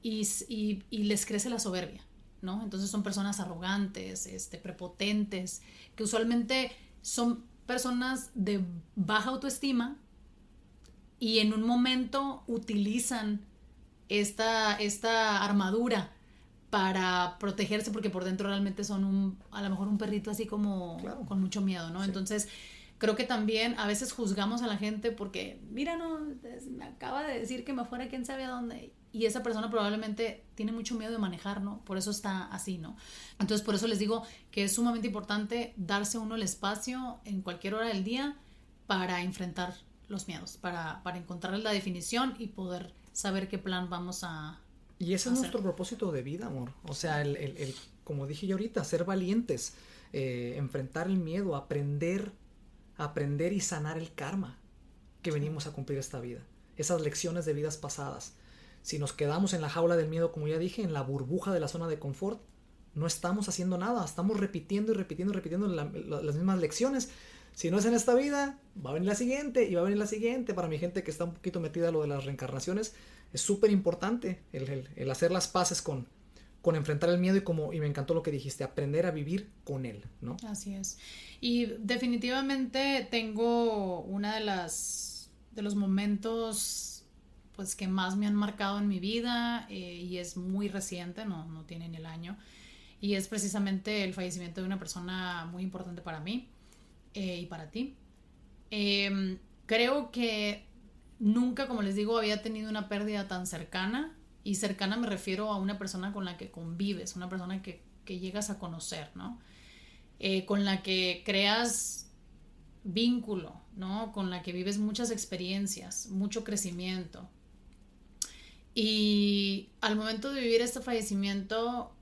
y les crece la soberbia, ¿no? Entonces son personas arrogantes, prepotentes, que usualmente son personas de baja autoestima y en un momento utilizan esta armadura para protegerse, porque por dentro realmente son a lo mejor un perrito así como, claro, con mucho miedo, ¿no? Sí. Entonces creo que también a veces juzgamos a la gente porque, mira, no, me acaba de decir que me fuera quién sabe a dónde, y esa persona probablemente tiene mucho miedo de manejar, ¿no? Por eso está así, ¿no? Entonces por eso les digo que es sumamente importante darse uno el espacio en cualquier hora del día para enfrentar los miedos, para encontrar la definición y poder saber qué plan vamos a y ese es nuestro propósito de vida, amor. O sea, el como dije yo ahorita, ser valientes, enfrentar el miedo, aprender y sanar el karma que venimos a cumplir esta vida. Esas lecciones de vidas pasadas. Si nos quedamos en la jaula del miedo, como ya dije, en la burbuja de la zona de confort, no estamos haciendo nada. Estamos repitiendo las mismas lecciones. Si no es en esta vida, va a venir la siguiente y va a venir la siguiente. Para mi gente que está un poquito metida en lo de las reencarnaciones, es súper importante el hacer las paces con enfrentar el miedo y me encantó lo que dijiste, aprender a vivir con él, ¿no? Así es. Y definitivamente tengo una de los momentos pues que más me han marcado en mi vida, y es muy reciente, no tiene ni el año, y es precisamente el fallecimiento de una persona muy importante para mí y para ti. Creo que nunca, como les digo, había tenido una pérdida tan cercana, y cercana me refiero a una persona con la que convives, una persona que llegas a conocer, ¿no? Con la que creas vínculo, ¿no? Con la que vives muchas experiencias, mucho crecimiento. Y al momento de vivir este fallecimiento,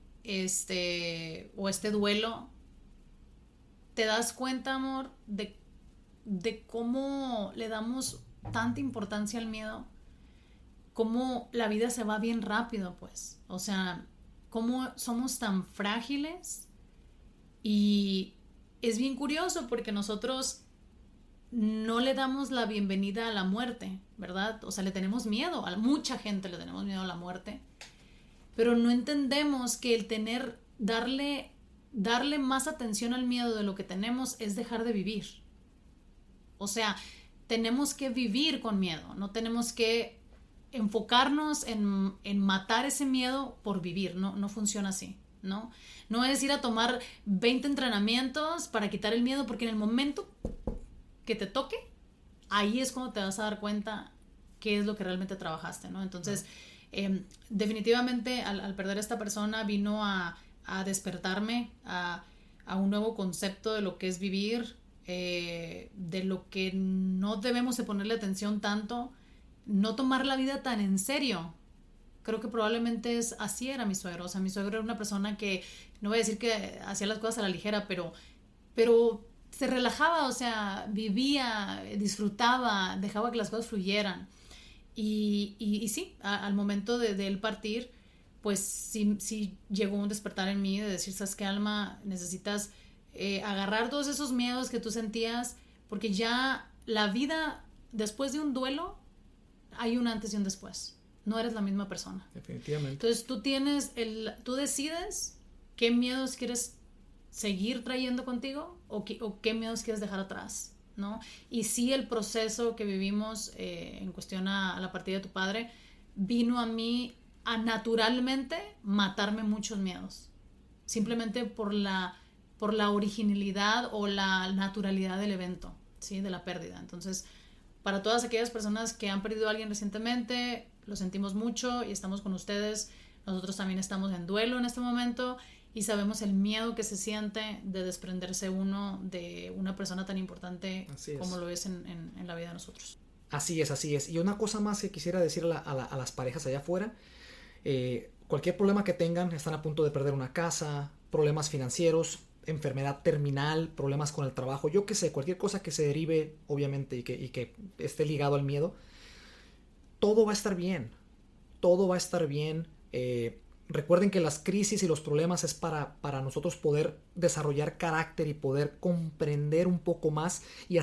o este duelo, te das cuenta, amor, de cómo le damos tanta importancia al miedo, cómo la vida se va bien rápido, pues. O sea, cómo somos tan frágiles. Y es bien curioso porque nosotros no le damos la bienvenida a la muerte, ¿verdad? O sea, le tenemos miedo, a mucha gente le tenemos miedo a la muerte, pero no entendemos que el darle más atención al miedo de lo que tenemos es dejar de vivir. O sea, tenemos que vivir con miedo, no tenemos que enfocarnos en matar ese miedo por vivir, no funciona así, ¿no? No es ir a tomar 20 entrenamientos para quitar el miedo, porque en el momento que te toque, ahí es cuando te vas a dar cuenta qué es lo que realmente trabajaste, ¿no? Entonces, definitivamente al perder a esta persona vino a despertarme a un nuevo concepto de lo que es vivir, de lo que no debemos de ponerle atención tanto, no tomar la vida tan en serio. Creo que probablemente así era mi suegro. O sea, mi suegro era una persona que, no voy a decir que hacía las cosas a la ligera, pero se relajaba, o sea, vivía, disfrutaba, dejaba que las cosas fluyeran. Y sí, al momento de él partir, pues sí llegó un despertar en mí de decir, ¿sabes qué, Alma? Necesitas agarrar todos esos miedos que tú sentías, porque ya la vida, después de un duelo, hay un antes y un después. No eres la misma persona. Definitivamente. Entonces tú decides qué miedos quieres seguir trayendo contigo o qué miedos quieres dejar atrás, ¿no? Y sí, el proceso que vivimos en cuestión a la partida de tu padre vino a mí a naturalmente matarme muchos miedos, simplemente por la originalidad o la naturalidad del evento, ¿sí? De la pérdida. Entonces, para todas aquellas personas que han perdido a alguien recientemente, lo sentimos mucho y estamos con ustedes. Nosotros también estamos en duelo en este momento y sabemos el miedo que se siente de desprenderse uno de una persona tan importante como lo es en la vida de nosotros. Así es. Y una cosa más que quisiera decir a las parejas allá afuera, cualquier problema que tengan, están a punto de perder una casa, problemas financieros, enfermedad terminal, problemas con el trabajo, yo qué sé, cualquier cosa que se derive, obviamente, y que esté ligado al miedo, todo va a estar bien. Todo va a estar bien. Recuerden que las crisis y los problemas es para nosotros poder desarrollar carácter y poder comprender un poco más y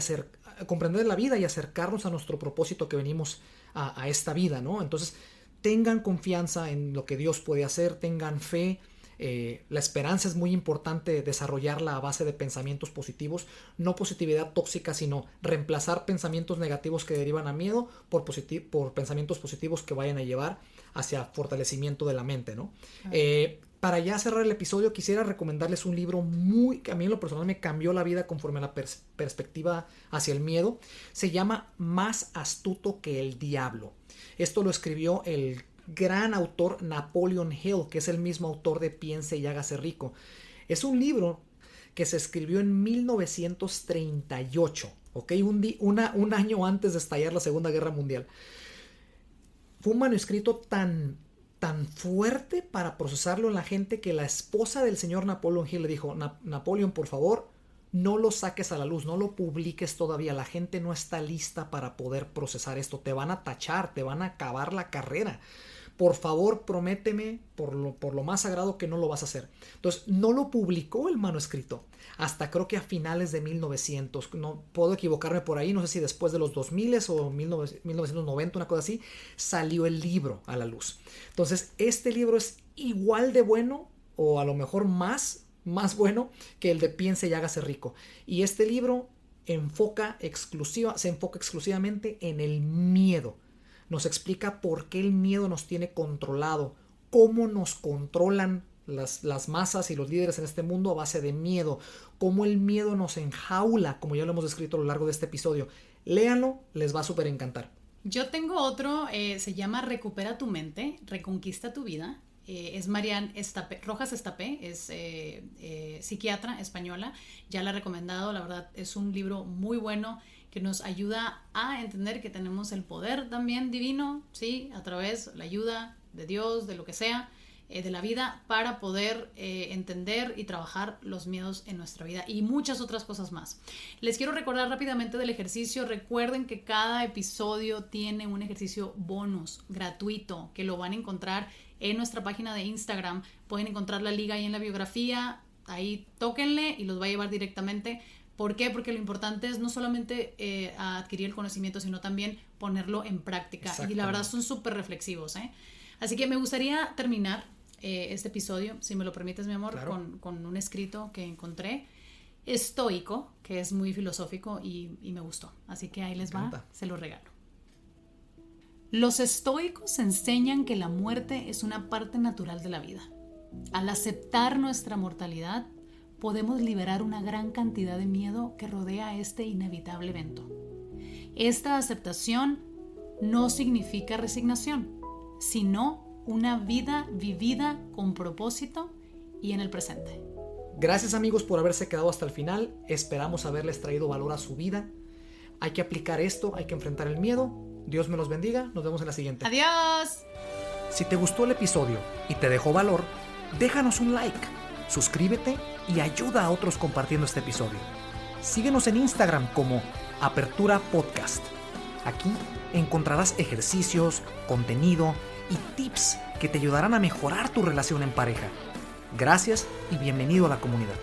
comprender la vida y acercarnos a nuestro propósito que venimos a esta vida, ¿no? Entonces, tengan confianza en lo que Dios puede hacer, tengan fe. La esperanza es muy importante desarrollarla a base de pensamientos positivos, no positividad tóxica, sino reemplazar pensamientos negativos que derivan a miedo por pensamientos positivos que vayan a llevar hacia fortalecimiento de la mente, ¿no? Para ya cerrar el episodio, quisiera recomendarles un libro que a mí en lo personal me cambió la vida conforme a la perspectiva hacia el miedo. Se llama Más astuto que el diablo. Esto lo escribió el gran autor Napoleon Hill, que es el mismo autor de Piense y hágase rico. Es un libro que se escribió en 1938, ¿ok? Un año antes de estallar la Segunda Guerra Mundial. Fue un manuscrito tan fuerte para procesarlo en la gente que la esposa del señor Napoleon Hill le dijo: Napoleon, por favor, no lo saques a la luz, no lo publiques todavía, la gente no está lista para poder procesar esto, te van a tachar, te van a acabar la carrera. Por favor, prométeme por lo más sagrado que no lo vas a hacer. Entonces, no lo publicó el manuscrito hasta creo que a finales de 1900. No puedo equivocarme por ahí, no sé si después de los 2000 o 1990, una cosa así, salió el libro a la luz. Entonces, este libro es igual de bueno o a lo mejor más bueno que el de Piense y hágase rico. Y este libro se enfoca exclusivamente en el miedo. Nos explica por qué el miedo nos tiene controlado, cómo nos controlan las masas y los líderes en este mundo a base de miedo. Cómo el miedo nos enjaula, como ya lo hemos descrito a lo largo de este episodio. Léanlo, les va a súper encantar. Yo tengo otro, se llama Recupera tu mente, reconquista tu vida. Es Marian Rojas Estapé, es psiquiatra española. Ya la he recomendado, la verdad es un libro muy bueno que nos ayuda a entender que tenemos el poder también divino, ¿sí? A través de la ayuda de Dios, de lo que sea, de la vida, para poder entender y trabajar los miedos en nuestra vida y muchas otras cosas más. Les quiero recordar rápidamente del ejercicio. Recuerden que cada episodio tiene un ejercicio bonus gratuito que lo van a encontrar en nuestra página de Instagram. Pueden encontrar la liga ahí en la biografía, ahí tóquenle y los va a llevar directamente. ¿Por qué? Porque lo importante es no solamente adquirir el conocimiento, sino también ponerlo en práctica. Y la verdad son súper reflexivos, ¿eh? Así que me gustaría terminar este episodio, si me lo permites, mi amor, claro, con un escrito que encontré estoico, que es muy filosófico y me gustó. Así que ahí les va, se lo regalo. Los estoicos enseñan que la muerte es una parte natural de la vida. Al aceptar nuestra mortalidad, podemos liberar una gran cantidad de miedo que rodea este inevitable evento. Esta aceptación no significa resignación, sino una vida vivida con propósito y en el presente. Gracias, amigos, por haberse quedado hasta el final. Esperamos haberles traído valor a su vida. Hay que aplicar esto, hay que enfrentar el miedo. Dios me los bendiga. Nos vemos en la siguiente. ¡Adiós! Si te gustó el episodio y te dejó valor, déjanos un like, suscríbete y ayuda a otros compartiendo este episodio. Síguenos en Instagram como Apertura Podcast. Aquí encontrarás ejercicios, contenido y tips que te ayudarán a mejorar tu relación en pareja. Gracias y bienvenido a la comunidad.